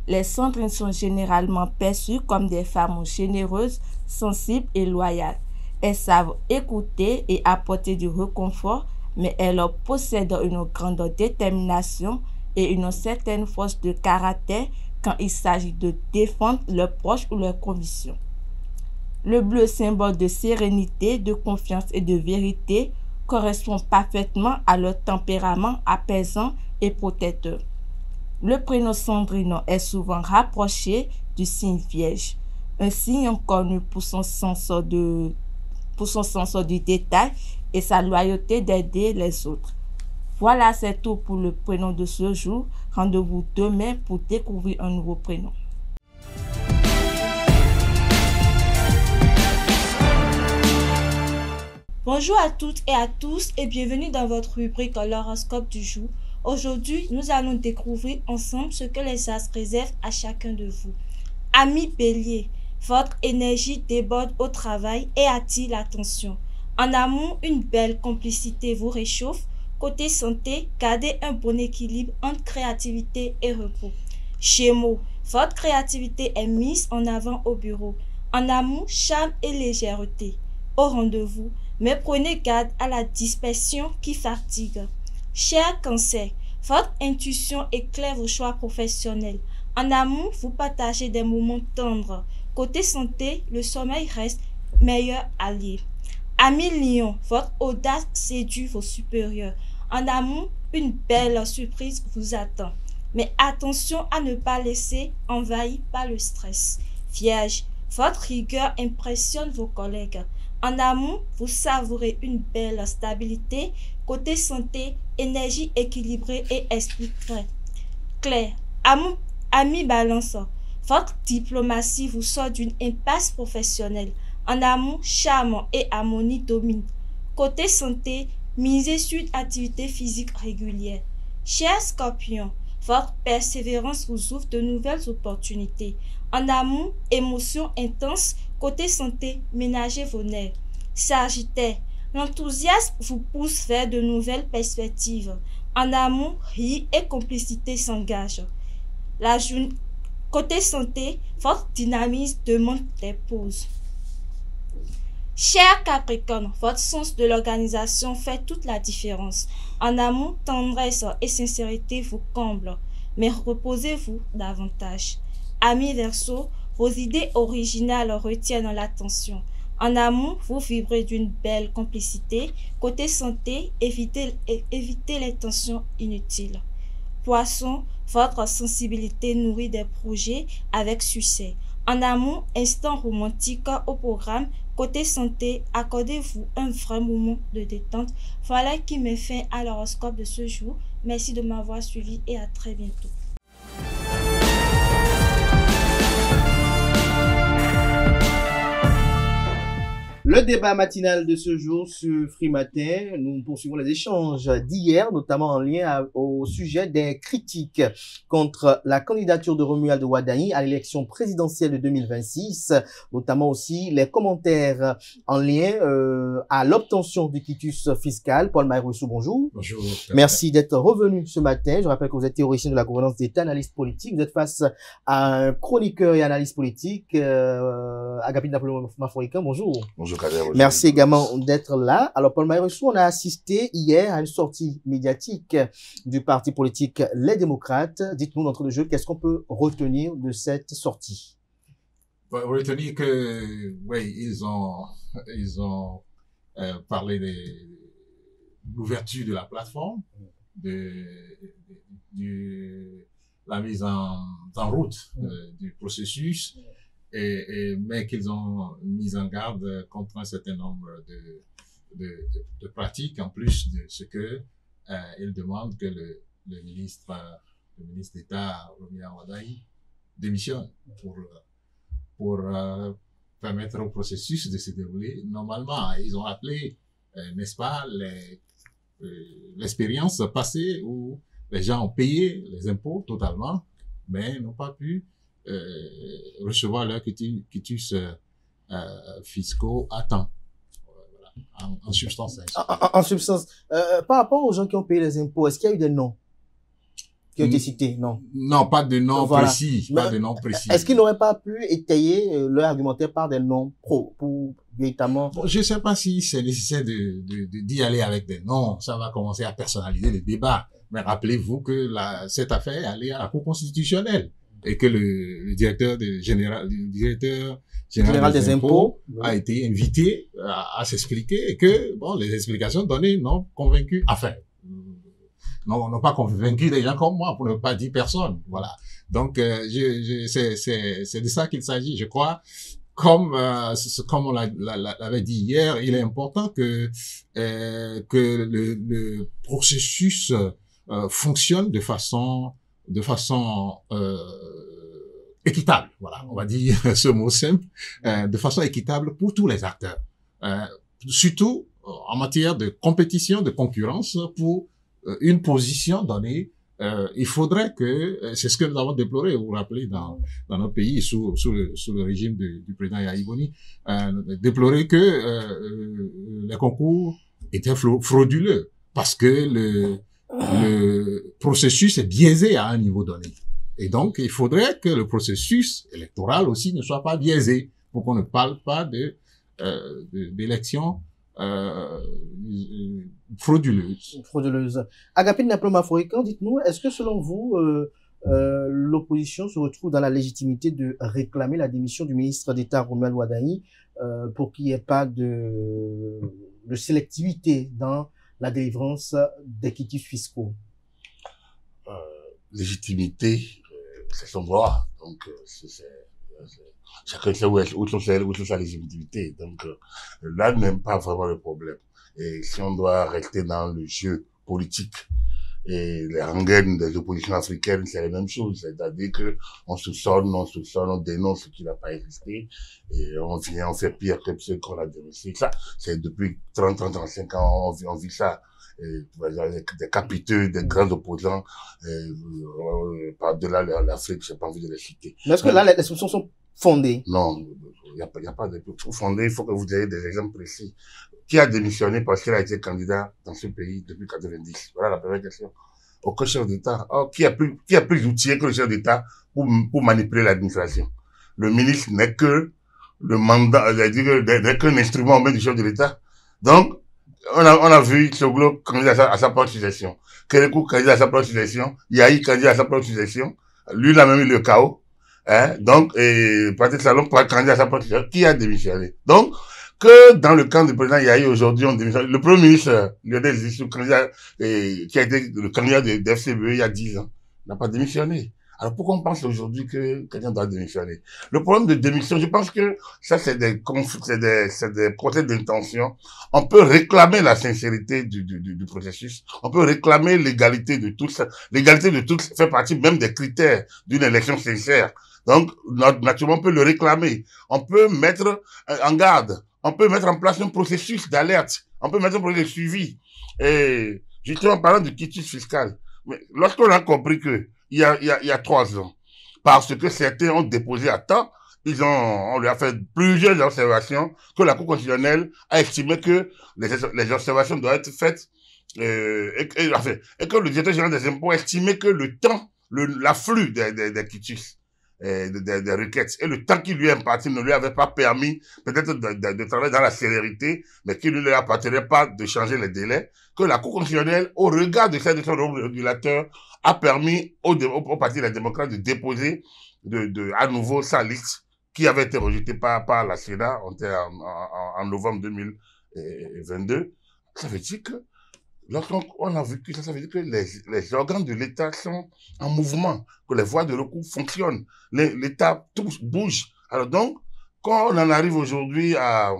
Les Sandrines sont généralement perçues comme des femmes généreuses, sensibles et loyales. Elles savent écouter et apporter du réconfort, mais elles possèdent une grande détermination et une certaine force de caractère quand il s'agit de défendre leurs proches ou leurs convictions. Le bleu, symbole de sérénité, de confiance et de vérité, correspond parfaitement à leur tempérament apaisant et protecteur. Le prénom Sandrine est souvent rapproché du signe Vierge, un signe connu pour son sens du détail et sa loyauté d'aider les autres. Voilà, c'est tout pour le prénom de ce jour. Rendez-vous demain pour découvrir un nouveau prénom. Bonjour à toutes et à tous et bienvenue dans votre rubrique L'horoscope du jour. Aujourd'hui, nous allons découvrir ensemble ce que les astres réservent à chacun de vous. Amis Bélier, votre énergie déborde au travail et attire l'attention. En amour, une belle complicité vous réchauffe. Côté santé, gardez un bon équilibre entre créativité et repos. Gémeaux, votre créativité est mise en avant au bureau. En amour, charme et légèreté. Au rendez-vous, mais prenez garde à la dispersion qui fatigue. Cher Cancer, votre intuition éclaire vos choix professionnels. En amour, vous partagez des moments tendres. Côté santé, le sommeil reste meilleur allié. Amis Lion, votre audace séduit vos supérieurs. En amour, une belle surprise vous attend. Mais attention à ne pas laisser envahir par le stress. Vierge, votre rigueur impressionne vos collègues. En amour, vous savourez une belle stabilité. Côté santé, énergie équilibrée et esprit frais. Claire, ami Balance, votre diplomatie vous sort d'une impasse professionnelle. En amour, charme et harmonie dominent. Côté santé, misez sur une activité physique régulière. Cher Scorpion, votre persévérance vous ouvre de nouvelles opportunités. En amour, émotion intense. Côté santé, ménagez vos nerfs. Sagittaire, l'enthousiasme vous pousse vers de nouvelles perspectives. En amour, rire et complicité s'engagent. Côté santé, votre dynamisme demande des pauses. Cher Capricorne, votre sens de l'organisation fait toute la différence. En amour, tendresse et sincérité vous comblent, mais reposez-vous davantage. Amis Verseau, vos idées originales retiennent l'attention. En amour, vous vibrez d'une belle complicité. Côté santé, évitez les tensions inutiles. Poisson, Votre sensibilité nourrit des projets avec succès. En amont, instant romantique au programme. Côté santé, accordez-vous un vrai moment de détente. Voilà qui met fin à l'horoscope de ce jour. Merci de m'avoir suivi et à très bientôt. Le débat matinal de ce jour sur Free Matin, nous poursuivons les échanges d'hier, notamment en lien au sujet des critiques contre la candidature de Romuald Wardani à l'élection présidentielle de 2026, notamment aussi les commentaires en lien à l'obtention du quitus fiscal. Paul Maïroussou, bonjour. Bonjour. Merci d'être revenu ce matin. Je rappelle que vous êtes théoricien de la gouvernance d'État, analyste politique. Vous êtes face à un chroniqueur et analyste politique, Agapit Napoléon Maforicain. Bonjour. Bonjour. Merci également d'être là. Alors, Paul Maïroussou, on a assisté hier à une sortie médiatique du parti politique Les Démocrates. Dites-nous d'entrée de jeu, qu'est-ce qu'on peut retenir de cette sortie? Retenir que, oui, ils ont parlé de l'ouverture de la plateforme, de la mise en route du processus. Mais qu'ils ont mis en garde contre un certain nombre de pratiques, en plus de ce que ils demandent que le ministre d'État, Romuald Wardani, démissionne pour permettre au processus de se dérouler normalement. Ils ont rappelé, n'est-ce pas, l'expérience passée où les gens ont payé les impôts totalement, mais n'ont pas pu recevoir leurs quitus fiscaux à temps. Voilà. En substance. En substance. Par rapport aux gens qui ont payé les impôts, est-ce qu'il y a eu des noms qui ont été cités? Non. Non, pas de noms voilà. précis. Pas de noms précis. Est-ce qu'ils n'auraient pas pu étayer leur argumentaire par des noms pour véritablement... Bon, je ne sais pas si c'est nécessaire d'y aller avec des noms. Ça va commencer à personnaliser le débat. Mais rappelez-vous que cette affaire est allée à la Cour constitutionnelle. Et que le directeur général des impôts a été invité à s'expliquer et que, bon, les explications données n'ont convaincu, enfin, n'ont pas convaincu des gens comme moi, pour ne pas dire personne. Voilà. Donc, c'est de ça qu'il s'agit. Je crois, comme on l'avait dit hier, il est important que le processus fonctionne de façon équitable, voilà, on va dire ce mot simple, de façon équitable pour tous les acteurs, surtout en matière de compétition, de concurrence, pour une position donnée. Il faudrait que, c'est ce que nous avons déploré, vous vous rappelez, dans notre pays, sous le régime du président Yahya Boni, déplorer que les concours étaient frauduleux, parce que le processus est biaisé à un niveau donné. Et donc, il faudrait que le processus électoral aussi ne soit pas biaisé pour qu'on ne parle pas d'élections frauduleuses. Agapit Napoléon Maforicain, dites-nous, est-ce que selon vous, l'opposition se retrouve dans la légitimité de réclamer la démission du ministre d'État Romuald Wardani pour qu'il n'y ait pas de sélectivité dans la délivrance des quitus fiscaux? Légitimité, c'est son droit. Donc, chacun sait où est sa légitimité. Donc, là, même pas vraiment le problème. Et si on doit rester dans le jeu politique et les rengaines des oppositions africaines, c'est la même chose. C'est-à-dire que on soupçonne, on dénonce ce qui n'a pas existé et on fait pire que ce qu'on a dénoncé. Ça, c'est depuis 35 ans, on vit ça. Des capiteux, des grands opposants, par-delà l'Afrique, j'ai pas envie de les citer. Mais est-ce que là, les soupçons sont fondés? Non, il n'y a pas de fondés. Il faut que vous ayez des exemples précis. Qui a démissionné parce qu'il a été candidat dans ce pays depuis 90? Voilà la première question. Aucun chef d'État. Oh, qui a plus d'outils que le chef d'État pour manipuler l'administration? Le ministre n'est que le mandat, n'est qu'un instrument au main du chef de l'État. Donc, on a vu Soglo candidat à sa propre succession. Kérékou candidat à sa propre succession. Yahi candidat à sa propre succession. Lui, il a même eu le chaos. Donc, Patrick Talon candidat à sa propre succession. Qui a démissionné? Donc, que dans le camp du président Yahi aujourd'hui, on démissionne. Le premier ministre, Lionel Zissou, candidat, qui a été le candidat de FCBE il y a 10 ans. n'a pas démissionné. Alors pourquoi on pense aujourd'hui que quelqu'un doit démissionner? Le problème de démission, je pense que ça c'est des procès d'intention. On peut réclamer la sincérité du processus, on peut réclamer l'égalité de tous. L'égalité de tous fait partie même des critères d'une élection sincère. Donc naturellement on peut le réclamer. On peut mettre en garde, on peut mettre en place un processus d'alerte, on peut mettre un processus de suivi. Et justement en parlant de quitus fiscal, mais lorsqu'on a compris que il y a 3 ans, parce que certains ont déposé à temps, on lui a fait plusieurs observations que la Cour constitutionnelle a estimé que les observations doivent être faites, et que le directeur général des impôts a estimé que le temps, l'afflux des quitus, des requêtes, et le temps qui lui est imparti ne lui avait pas permis peut-être de travailler dans la célérité, mais qui ne lui appartenait pas de changer les délais, que la Cour constitutionnelle, au regard de celle de son régulateur, a permis au Parti des démocrates de déposer à nouveau sa liste qui avait été rejetée par la Sénat en novembre 2022. Ça veut dire que lorsqu'on a vécu ça, ça veut dire que les organes de l'État sont en mouvement, que les voies de recours fonctionnent, l'État bouge. Alors donc, quand on en arrive aujourd'hui à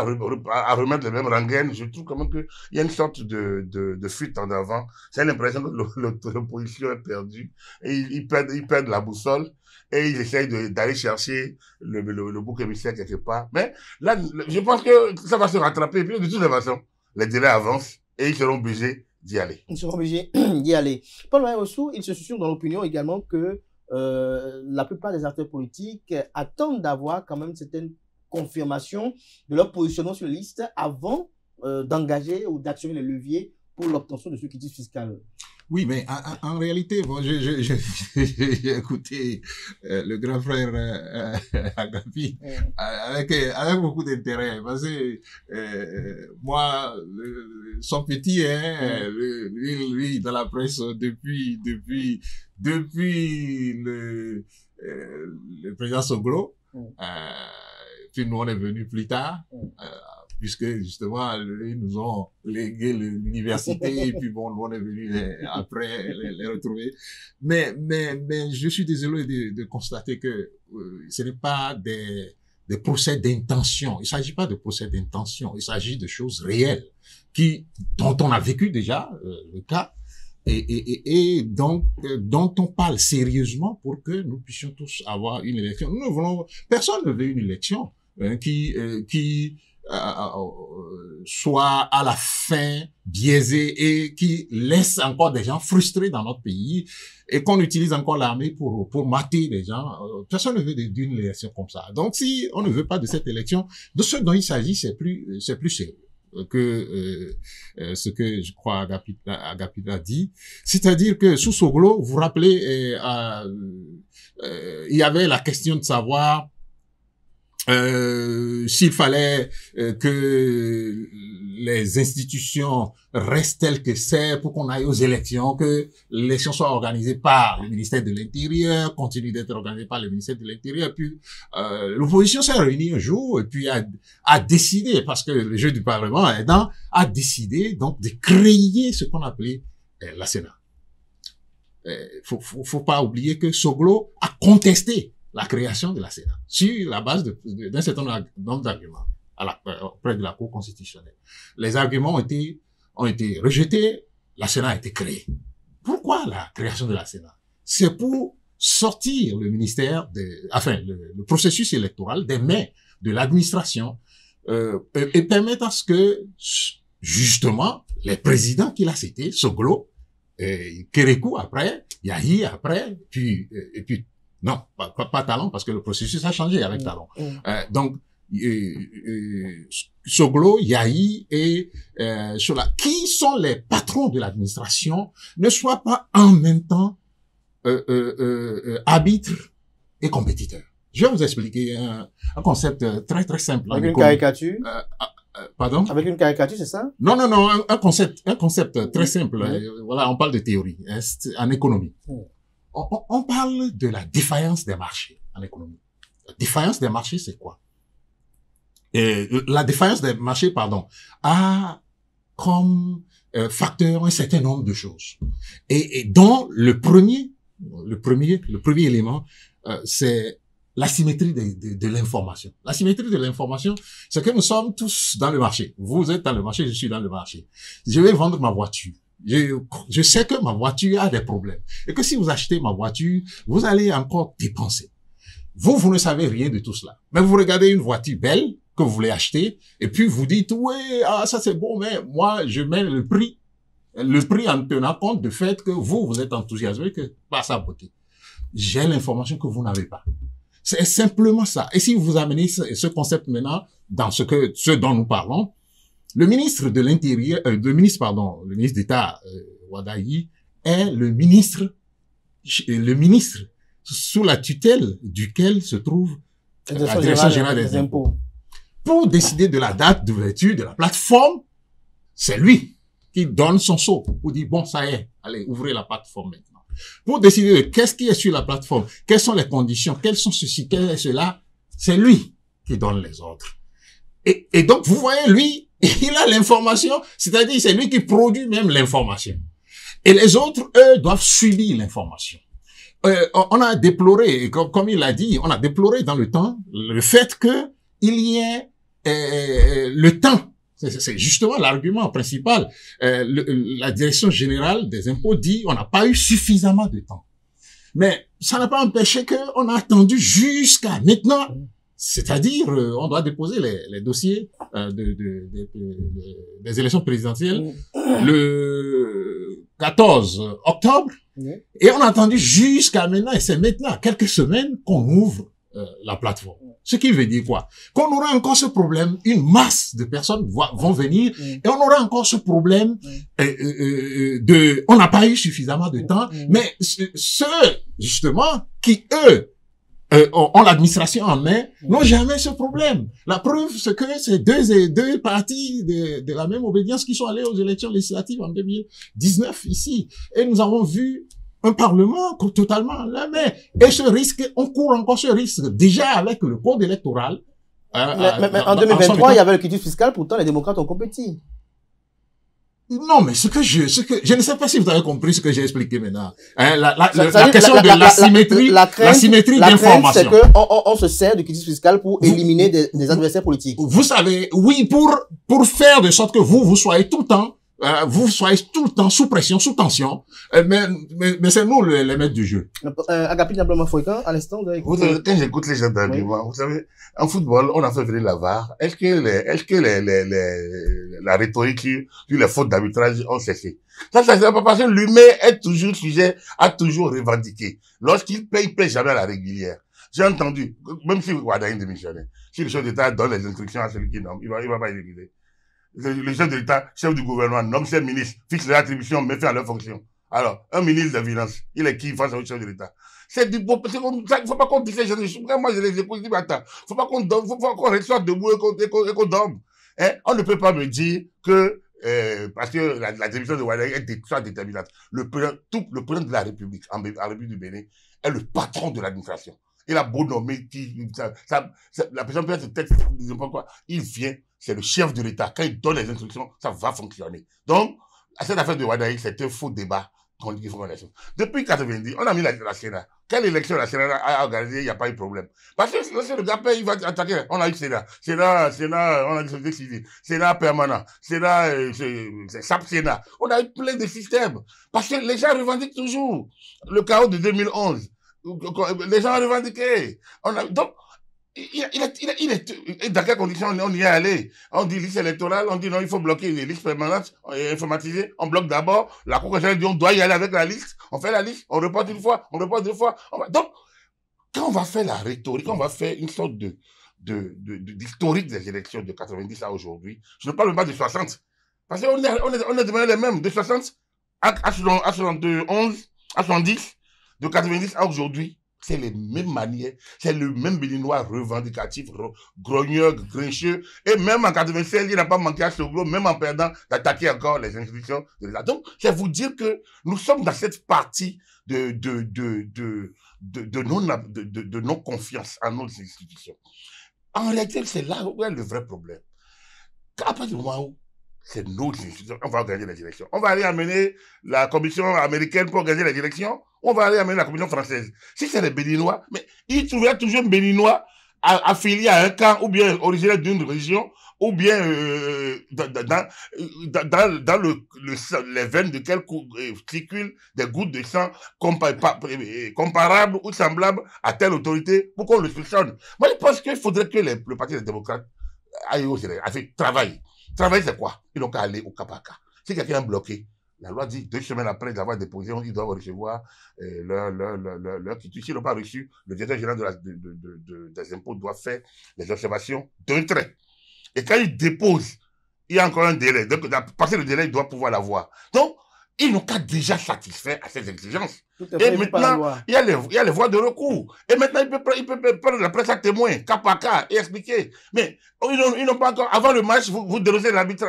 remettre les mêmes rengaines, je trouve quand même qu'il y a une sorte de fuite en avant. J'ai l'impression que l'opposition est perdue et ils perdent la boussole et ils essayent d'aller chercher le bouc émissaire quelque part. Mais là, je pense que ça va se rattraper. Et puis, de toutes les façons, les délais avancent et ils seront obligés d'y aller. Ils seront obligés d'y aller. Paul Maïrossou, il se susurre dans l'opinion également que la plupart des acteurs politiques attendent d'avoir quand même certaines confirmation de leur positionnement sur la liste avant d'engager ou d'actionner les leviers pour l'obtention de ce quitus fiscal. Oui, mais en réalité, bon, j'ai écouté le grand frère Agapi avec beaucoup d'intérêt, parce que moi, son petit, lui, dans la presse depuis le président Soglo, puis nous on est venu plus tard, puisque justement ils nous ont légué l'université et puis bon nous on est venu après les retrouver. Mais je suis désolé de constater que ce n'est pas des procès d'intention. Il s'agit pas de procès d'intention. Il s'agit de choses réelles dont on a vécu déjà le cas. Et donc, dont on parle sérieusement pour que nous puissions tous avoir une élection. Nous ne voulons, personne ne veut une élection qui soit à la fin biaisée et qui laisse encore des gens frustrés dans notre pays et qu'on utilise encore l'armée pour mater les gens. Personne ne veut d'une élection comme ça. Donc, si on ne veut pas de cette élection, de ce dont il s'agit, c'est plus sérieux que ce que je crois Agapit a dit, c'est-à-dire que sous Soglo, vous vous rappelez, il y avait la question de savoir s'il fallait que les institutions restent telles que c'est pour qu'on aille aux élections, que l'élection soit organisée par le ministère de l'Intérieur, continue d'être organisée par le ministère de l'Intérieur. Puis l'opposition s'est réunie un jour et puis a décidé, parce que le jeu du Parlement aidant, a décidé donc de créer ce qu'on appelait la Sénat. Faut pas oublier que Soglo a contesté la création de la Sénat sur la base d'un certain nombre d'arguments auprès de la Cour constitutionnelle. Les arguments ont été rejetés, la Sénat a été créée. Pourquoi la création de la Sénat? C'est pour sortir le ministère le processus électoral des mains de l'administration et permettre à ce que justement les présidents qu'il a cités, Soglo, Kérékou après, Yahi après, puis non, pas Talon, parce que le processus a changé avec Talon. Donc, Soglo, Yahi et Chola, qui sont les patrons de l'administration, ne soient pas en même temps arbitres et compétiteurs. Je vais vous expliquer un concept très très simple. Avec une caricature pardon? Avec une caricature, c'est ça? Non, un concept très simple. Voilà, on parle de théorie en économie. On parle de la défaillance des marchés en économie. La défaillance des marchés, c'est quoi? La défaillance des marchés, a comme facteurs un certain nombre de choses. Et dont le premier élément, c'est l'asymétrie de l'information. L'asymétrie de l'information, c'est que nous sommes tous dans le marché. Vous êtes dans le marché, je suis dans le marché. Je vais vendre ma voiture. Je sais que ma voiture a des problèmes. Et que si vous achetez ma voiture, vous allez encore dépenser. Vous ne savez rien de tout cela. Mais vous regardez une voiture belle que vous voulez acheter, et puis vous dites, ouais, ça c'est bon, mais moi, je mets le prix en tenant compte du fait que vous êtes enthousiasmé que par sa beauté. J'ai l'information que vous n'avez pas. C'est simplement ça. Et si vous amenez ce concept maintenant dans ce dont nous parlons, le ministre de l'Intérieur, le ministre d'État, Wadayi, est le ministre sous la tutelle duquel se trouve la Direction générale des impôts. Pour décider de la date d'ouverture de la plateforme, c'est lui qui donne son sceau pour dire, bon, ça y est, allez, ouvrez la plateforme maintenant. Pour décider de qu'est-ce qui est sur la plateforme, quelles sont les conditions, quels sont ceci, quel est cela, c'est lui qui donne les ordres. Et donc, vous voyez, lui, il a l'information, c'est-à-dire c'est lui qui produit même l'information. Et les autres, eux, doivent subir l'information. On a déploré, comme il l'a dit, on a déploré dans le temps le fait que il y ait le temps. C'est justement l'argument principal. La Direction générale des impôts dit on n'a pas eu suffisamment de temps. Mais ça n'a pas empêché qu'on a attendu jusqu'à maintenant. C'est-à-dire, on doit déposer les dossiers des élections présidentielles le 14 octobre. Et on a attendu jusqu'à maintenant, et c'est maintenant, quelques semaines, qu'on ouvre la plateforme. Ce qui veut dire quoi? Qu'on aura encore ce problème, une masse de personnes vont venir, et on aura encore ce problème on n'a pas eu suffisamment de temps, mais ceux, justement, qui, eux, ont l'administration en main, n'ont jamais ce problème. La preuve, c'est que c'est deux partis de la même obédience qui sont allés aux élections législatives en 2019 ici. Et nous avons vu un parlement totalement à la main. Et ce risque, on court encore ce risque. Déjà avec le code électoral. Mais en 2023, il y avait le quitus fiscal, pourtant les démocrates ont compétit. Non, mais je ne sais pas si vous avez compris ce que j'ai expliqué maintenant. La question de l'asymétrie d'information. C'est que on se sert du quitus fiscal pour éliminer des adversaires politiques. Vous savez, oui, pour faire de sorte que vous soyez tout le temps sous pression, sous tension, mais c'est nous les maîtres du jeu. Agapit Nabla Mafoïka, à l'instant, quand j'écoute les gens d'argument, vous savez, en football, on a fait venir la VAR. Est-ce que la rhétorique sur les fautes d'arbitrage ont cessé? Ça c'est pas parce que l'humain est toujours sujet à toujours revendiquer. Lorsqu'il paye, il paye jamais à la régulière. J'ai entendu, même si Wadayi démissionne, si le chef d'État donne les instructions à celui qui nomme, il va pas exécuter. Le chef de l'État, chef du gouvernement, nomme ses ministres, fixe les attributions, met fin à leur fonction. Alors, un ministre des Finances, il est qui face au chef de l'État? C'est du beau, c'est comme ça, il faut pas qu'on dise ces gens, moi je les écoute, je dis, mais attends, faut pas qu'on dorme, faut qu'on reste debout et qu'on dorme. Hein? On ne peut pas me dire que, parce que la démission de Wadayi est soit déterminante. Le président de la République, en République du Bénin, est le patron de l'administration. Il a beau nommer la personne peut être peut-être, n'importe quoi. Il vient, c'est le chef de l'État. Quand il donne les instructions, ça va fonctionner. Donc, à cette affaire de Wadayi, c'est un faux débat qu'on dit qu'il faut l'élection. Depuis 90, on a mis la Sénat. Quelle élection la Sénat a organisé, il n'y a pas eu de problème. Parce que si le gars paye, il va attaquer. On a eu Sénat, on a eu société civile, Sénat permanent, Sénat, Sénat. On a eu plein de systèmes. Parce que les gens revendiquent toujours le chaos de 2011. Les gens ont revendiqué. Donc, il est dans quelles conditions on y est allé? On dit liste électorale, on dit non, il faut bloquer les listes permanentes et informatisées. On bloque d'abord. La Cour constitutionnelle dit on doit y aller avec la liste. On fait la liste, on reporte une fois, on reporte deux fois. Donc, quand on va faire la rhétorique, on va faire une sorte d'historique des élections de 90 à aujourd'hui. Je ne parle pas de 60. Parce qu'on est devenu les mêmes. De 60 à 71, à 70. De 90 à aujourd'hui, c'est les mêmes manières, c'est le même béninois revendicatif, grogneur, grincheux, et même en 96, il n'a pas manqué à ce gros, même en perdant, d'attaquer encore les institutions de l'État. Donc, c'est vous dire que nous sommes dans cette partie de non-confiance en nos institutions. En réalité, c'est là où est le vrai problème. À partir du moment où c'est nos institutions. On va organiser les élections. On va aller amener la commission américaine pour organiser les élections. On va aller amener la commission française. Si c'est les Béninois, mais il trouvera toujours un Béninois affilié à un camp ou bien originaire d'une région ou bien dans les veines de circulent des gouttes de sang comparables ou semblables à telle autorité pour qu'on le soupçonne. Moi, je pense qu'il faudrait que le Parti des démocrates aille aux élections, travaille. Travailler, c'est quoi? Ils n'ont qu'à aller au cas par cas. Si quelqu'un est bloqué, la loi dit 2 semaines après d'avoir déposé, ils doivent recevoir leur quitus. S'ils n'ont pas reçu, le directeur général des impôts doit faire les observations d'un trait. Et quand il dépose, il y a encore un délai. Donc, à partir du délai, il doit pouvoir l'avoir. Donc, ils n'ont qu'à déjà satisfaire à ces exigences. Et maintenant, il y a les voies de recours. Et maintenant, il peut prendre la presse à témoin, cas par cas, et expliquer. Mais ils n'ont pas encore... Avant le match, vous dérogez l'arbitre.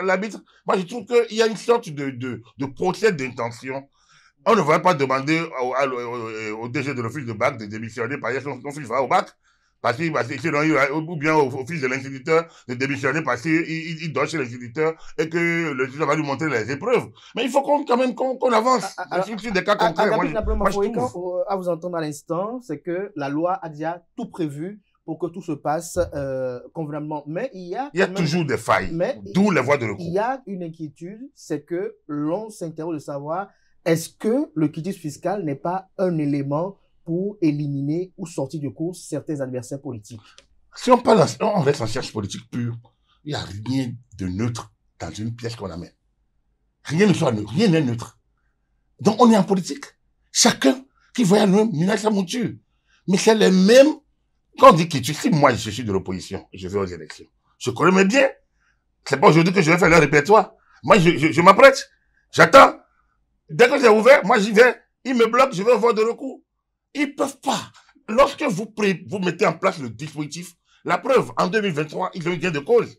Moi, je trouve qu'il y a une sorte de procès d'intention. On ne va pas demander au DG de l'office de bac de démissionner parce que son fils va au bac. Ou bien au fils de l'instituteur de démissionner parce qu'il doit chez l'instituteur et que l'instituteur va lui montrer les épreuves. Mais il faut quand même qu'on avance sur des cas concrets. À vous entendre à l'instant, c'est que la loi a déjà tout prévu pour que tout se passe convenablement. Mais il y a toujours des failles, d'où les voies de recours. Il y a une inquiétude, c'est que l'on s'interroge de savoir est-ce que le quitus fiscal n'est pas un élément pour éliminer ou sortir de course certains adversaires politiques. Si on reste en sciences politiques pures, il n'y a rien de neutre dans une pièce qu'on amène. Rien n'est neutre. Donc on est en politique. Chacun qui voyage menace sa monture. Mais c'est les mêmes. Quand on dit que si moi je suis de l'opposition, je vais aux élections, je connais bien. C'est pas aujourd'hui que je vais faire le répertoire. Moi je m'apprête. J'attends. Dès que c'est ouvert, moi j'y vais. Ils me bloquent, je vais au voie de recours. Ils peuvent pas. Lorsque vous mettez en place le dispositif, la preuve, en 2023, ils ont eu gain de cause.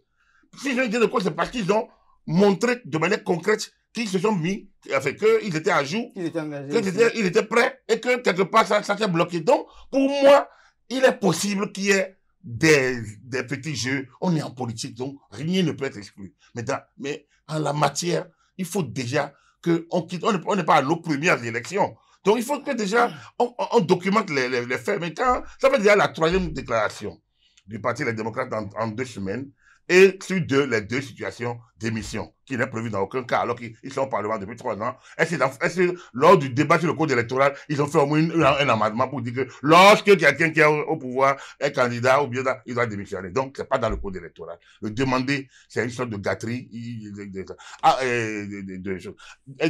S'ils ont eu gain de cause, c'est parce qu'ils ont montré de manière concrète qu'ils se sont mis, qu'ils étaient à jour, qu'ils étaient prêts et que quelque part ça s'est bloqué. Donc, pour moi, il est possible qu'il y ait des petits jeux. On est en politique, donc rien ne peut être exclu. Mais en la matière, il faut déjà on n'est pas à nos premières élections. Donc, il faut que déjà, on documente les faits. Mais quand, ça fait déjà la 3e déclaration du Parti des démocrates en 2 semaines, et sur les 2 situations d'émission, qui n'est prévu dans aucun cas, alors qu'ils sont au Parlement depuis 3 ans. Est-ce lors du débat sur le code électoral, ils ont fait au moins un amendement pour dire que lorsque quelqu'un qui est au pouvoir est candidat, ou bien il doit démissionner. Donc, c'est pas dans le code électoral. Le demander, c'est une sorte de gâterie.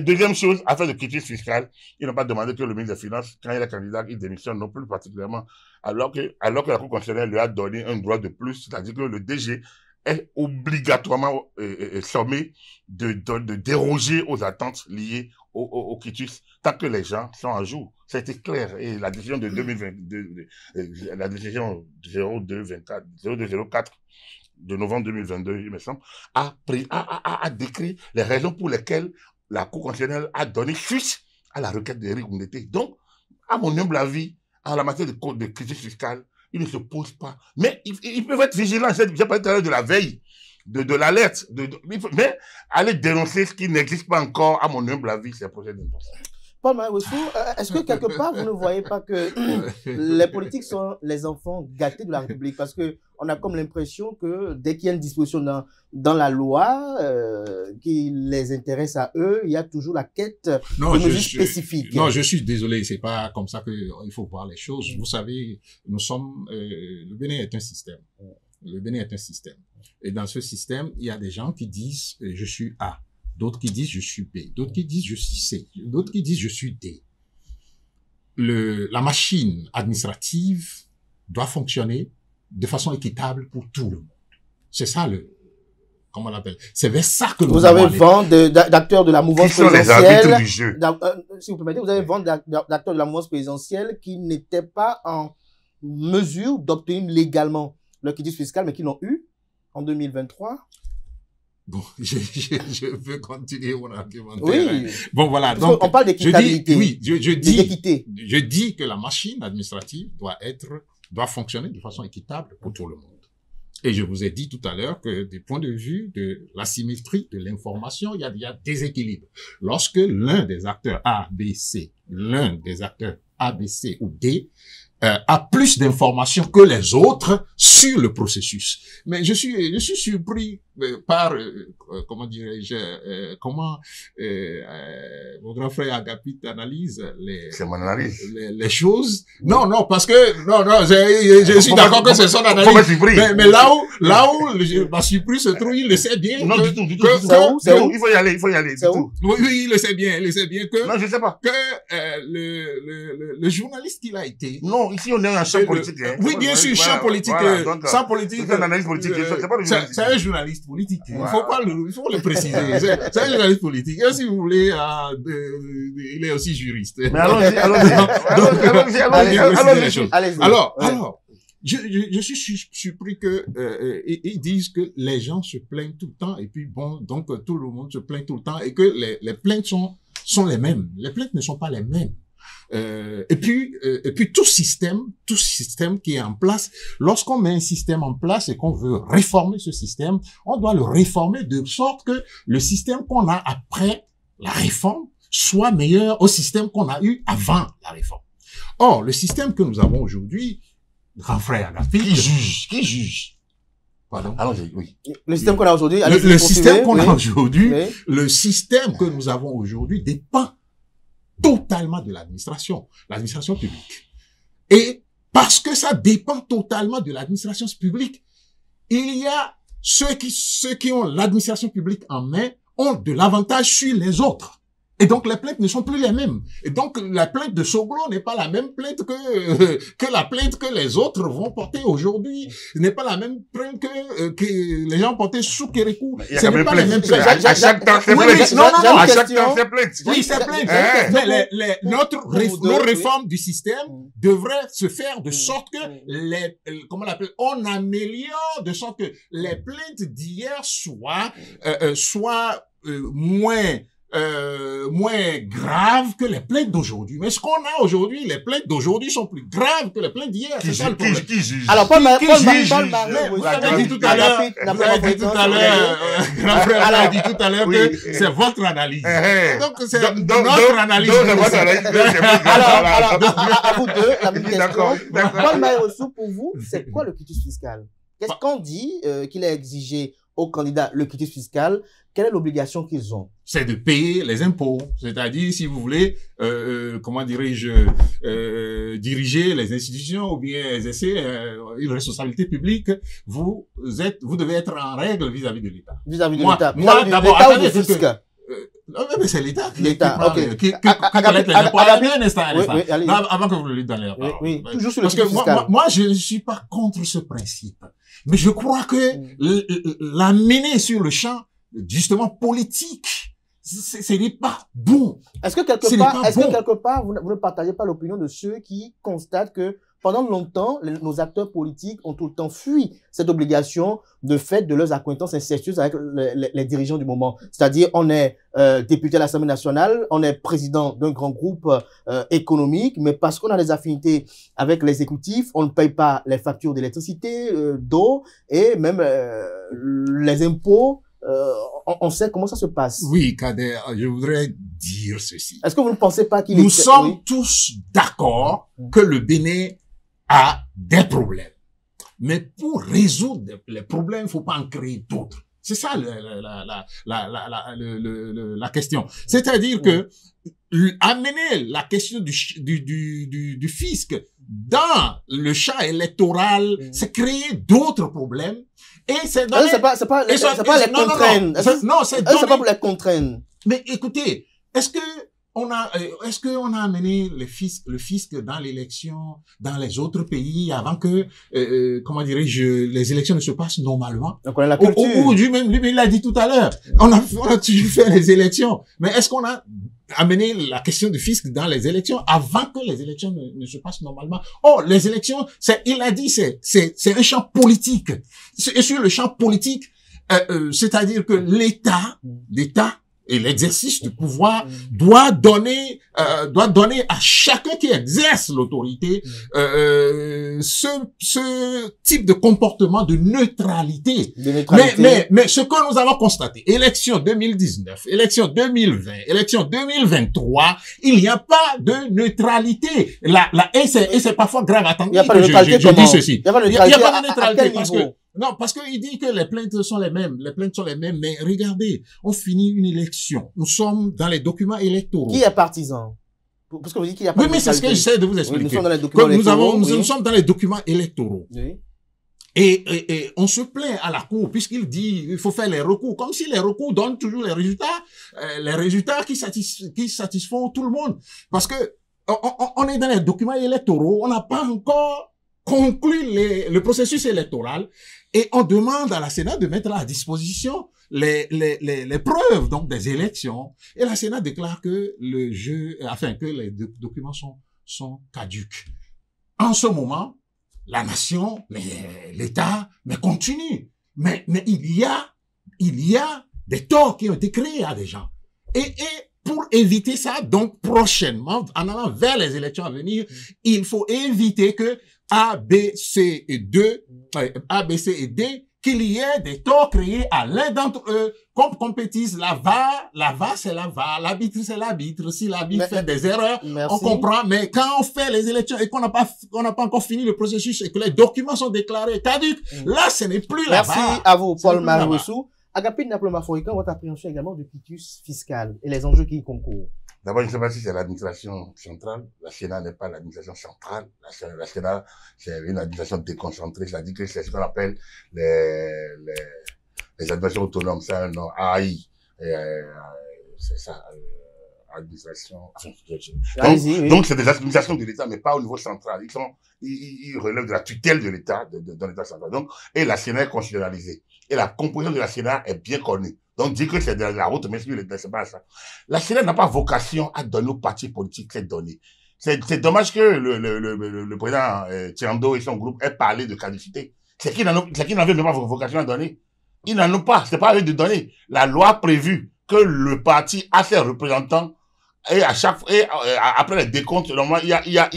Deuxième chose, affaire de quitus fiscal, ils n'ont pas demandé que le ministre des Finances, quand il est candidat, il démissionne non plus particulièrement, alors que la Cour constitutionnelle lui a donné un droit de plus, c'est-à-dire que le DG est obligatoirement sommé de déroger aux attentes liées au quitus tant que les gens sont à jour. Ça a été clair. Et la décision de 2022, la décision 0204 de novembre 2022, il me semble, a décrit les raisons pour lesquelles la Cour constitutionnelle a donné suite à la requête d'Éric Oundété. Donc, à mon humble avis, en la matière de quitus fiscal, ils ne se posent pas. Mais ils peuvent être vigilants. J'ai parlé tout à l'heure de la veille, de l'alerte. Mais aller dénoncer ce qui n'existe pas encore, à mon humble avis, c'est un projet d'intention. Paul Maïwessou, est-ce que quelque part, vous ne voyez pas que les politiques sont les enfants gâtés de la République? Parce qu'on a comme l'impression que dès qu'il y a une disposition dans la loi qui les intéresse à eux, il y a toujours la quête de mesures spécifiques. Non, je suis désolé, c'est pas comme ça qu'il faut voir les choses. Vous savez, le Bénin est un système. Le Bénin est un système. Et dans ce système, il y a des gens qui disent « je suis A ». D'autres qui disent je suis B, d'autres qui disent je suis C, d'autres qui disent je suis D. La machine administrative doit fonctionner de façon équitable pour tout le monde. C'est ça comment on l'appelle? C'est vers ça que vous avez vent d'acteurs de la mouvance présidentielle. Qui sont les arbitres du jeu? Si vous permettez, vous avez vent d'acteurs de la mouvance présidentielle qui n'étaient pas en mesure d'obtenir légalement le quitus fiscal, mais qui l'ont eu en 2023. Bon, je veux continuer mon argumentaire. Oui. Bon, voilà. Donc, on parle d'équitabilité. Je dis que la machine administrative doit fonctionner de façon équitable pour tout le monde. Et je vous ai dit tout à l'heure que du point de vue de l'asymétrie de l'information, il y a déséquilibre. Lorsque l'un des acteurs A, B, C, ou D, a plus d'informations que les autres sur le processus. Mais je suis surpris par, comment dirais-je, mon grand frère Agapit analyse les choses. Non, parce que, je suis d'accord que c'est son analyse. Mais là où ma surprise se trouve, il le sait bien. Non, du tout. Il faut y aller, c'est tout. Oui, il le sait bien que. Non, je sais pas. Que, le journaliste qu'il a été. Non, ici, on est un champ politique, Oui, bien sûr, champ politique, sans politique. C'est une analyse politique, c'est un journaliste politique. Il faut le préciser. C'est un journaliste politique. Et si vous voulez, il est aussi juriste. Mais allons-y. Alors, je suis surpris que ils disent que les gens se plaignent tout le temps et puis bon, donc tout le monde se plaint tout le temps et que les plaintes sont les mêmes. Les plaintes ne sont pas les mêmes. Et puis tout système qui est en place, lorsqu'on met un système en place et qu'on veut réformer ce système, on doit le réformer de sorte que le système qu'on a après la réforme soit meilleur au système qu'on a eu avant la réforme. Or, le système que nous avons aujourd'hui, grand frère Agapit, qui juge. Pardon. Allons-y, oui. Le système qu'on a aujourd'hui, le système qu'on a aujourd'hui, le système que nous avons aujourd'hui dépend totalement de l'administration publique. Et parce que ça dépend totalement de l'administration publique, il y a ceux qui ont l'administration publique en main ont de l'avantage sur les autres. Et donc, les plaintes ne sont plus les mêmes. Et donc, la plainte de Soglo n'est pas la même plainte que la plainte que les autres vont porter aujourd'hui. Ce n'est pas la même plainte que les gens portaient sous Kérékou. Ce n'est pas la même plainte. À chaque temps, c'est plainte. Non. À chaque temps, c'est plainte. Oui, c'est plainte. Mais nos réformes du système devraient se faire de sorte que comment on l'appelle, on améliore de sorte que les plaintes d'hier soient moins graves que les plaintes d'aujourd'hui. Mais ce qu'on a aujourd'hui, les plaintes d'aujourd'hui sont plus graves que les plaintes d'hier. C'est ça le problème. Qui juge? Alors, Paul Marais, vous avez dit tout à l'heure, grand frère a dit tout à l'heure que c'est votre analyse. Donc, c'est notre analyse. Alors, à vous deux, la même question. Paul Marais, pour vous, c'est quoi le quitus fiscal? Qu'est-ce qu'on dit qu'il est exigé aux candidats le quitus fiscal? Quelle est l'obligation qu'ils ont? C'est de payer les impôts. C'est-à-dire, si vous voulez, comment dirais-je, diriger les institutions ou bien exercer une responsabilité publique, vous devez être en règle vis-à-vis de l'État. Vis-à-vis de l'État. Moi, d'abord, attendez, mais c'est l'État qui collecte les impôts. Un instant. Avant que vous le dites dans les paroles. Oui, toujours sur le Parce que moi, je ne suis pas contre ce principe. Mais je crois que l'amener sur le champ, justement, politique, ce n'est pas bon. Est-ce que quelque part, vous ne partagez pas l'opinion de ceux qui constatent que pendant longtemps, nos acteurs politiques ont tout le temps fui cette obligation de fait de leurs accointances incestueuses avec les dirigeants du moment. C'est-à-dire, on est député à l'Assemblée nationale, on est président d'un grand groupe économique, mais parce qu'on a des affinités avec l'exécutif, on ne paye pas les factures d'électricité, d'eau et même les impôts. On sait comment ça se passe. Oui, Kader, je voudrais dire ceci. Est-ce que vous ne pensez pas qu'il Nous sommes tous d'accord que le Bénin a des problèmes. Mais pour résoudre les problèmes, il ne faut pas en créer d'autres. C'est ça la question. C'est-à-dire que amener la question du fisc dans le champ électoral, c'est créer d'autres problèmes. Et c'est c'est pas les contraindre. Non, c'est pas pour les contraindre. Mais écoutez, est-ce qu'on a amené le fisc dans l'élection, dans les autres pays avant que, comment dirais-je, les élections ne se passent normalement? Donc on a la culture. Lui-même, il l'a dit tout à l'heure. On a toujours fait les élections. Mais est-ce qu'on a amené la question du fisc dans les élections avant que les élections ne se passent normalement? Oh, les élections, il a dit, c'est un champ politique. Et sur le champ politique, c'est-à-dire que l'État, et l'exercice du pouvoir doit donner à chacun qui exerce l'autorité ce type de comportement de neutralité. Mais ce que nous avons constaté, élection 2019, élection 2020, élection 2023, il n'y a pas de neutralité. Et c'est parfois grave. Attendez, je dis ceci. Il n'y a pas de neutralité parce que non, parce qu'il dit que les plaintes sont les mêmes. Les plaintes sont les mêmes, mais regardez, on finit une élection. Nous sommes dans les documents électoraux. Qui est partisan? Parce que vous dites qu'il y a pas oui, mais c'est ce que j'essaie de vous expliquer. Oui, nous sommes dans les documents électoraux. Nous sommes dans les documents électoraux. Oui. Et on se plaint à la Cour, puisqu'il dit il faut faire les recours, comme si les recours donnent toujours les résultats qui satisfont tout le monde. Parce que on est dans les documents électoraux, on n'a pas encore conclu le processus électoral et on demande à la Sénat de mettre à disposition les preuves donc des élections et la Sénat déclare que que les documents sont caducs. En ce moment, la nation, l'État, continue. Mais il y a des torts qui ont été créés à des gens. Et pour éviter ça, donc prochainement, en allant vers les élections à venir, il faut éviter que A, B, C et D, qu'il y ait des torts créés à l'un d'entre eux, qu'on compétisse la VAR c'est la VAR, l'arbitre c'est l'arbitre. Si l'arbitre fait des erreurs, on comprend, mais quand on fait les élections et qu'on n'a pas encore fini le processus et que les documents sont déclarés caducs, là ce n'est plus la VAR. Merci à vous, Paul Maroussou. Agapit Naploma Foïka, votre appréhension également du quitus fiscal et les enjeux qui y concourent. D'abord, je ne sais pas si c'est l'administration centrale. La Sénat n'est pas l'administration centrale. La Sénat, c'est une administration déconcentrée. C'est-à-dire que c'est ce qu'on appelle les administrations autonomes. C'est un nom AI. C'est ça. Administration. Donc, c'est des administrations de l'État, mais pas au niveau central. Ils relèvent de la tutelle de l'État, dans l'État central. Donc, et la Sénat est constitutionnalisée. Et la composition de la Sénat est bien connue. Donc, dire que c'est de la route, mais c'est pas ça. La Sénat n'a pas vocation à donner aux partis politiques ces données. C'est dommage que le président Tiando et son groupe aient parlé de caducité. C'est qu'ils n'avaient même pas vocation à donner. Ils n'en ont pas. C'est pas à eux de donner. La loi a prévu que le parti a ses représentants et après les décomptes, normalement, il y a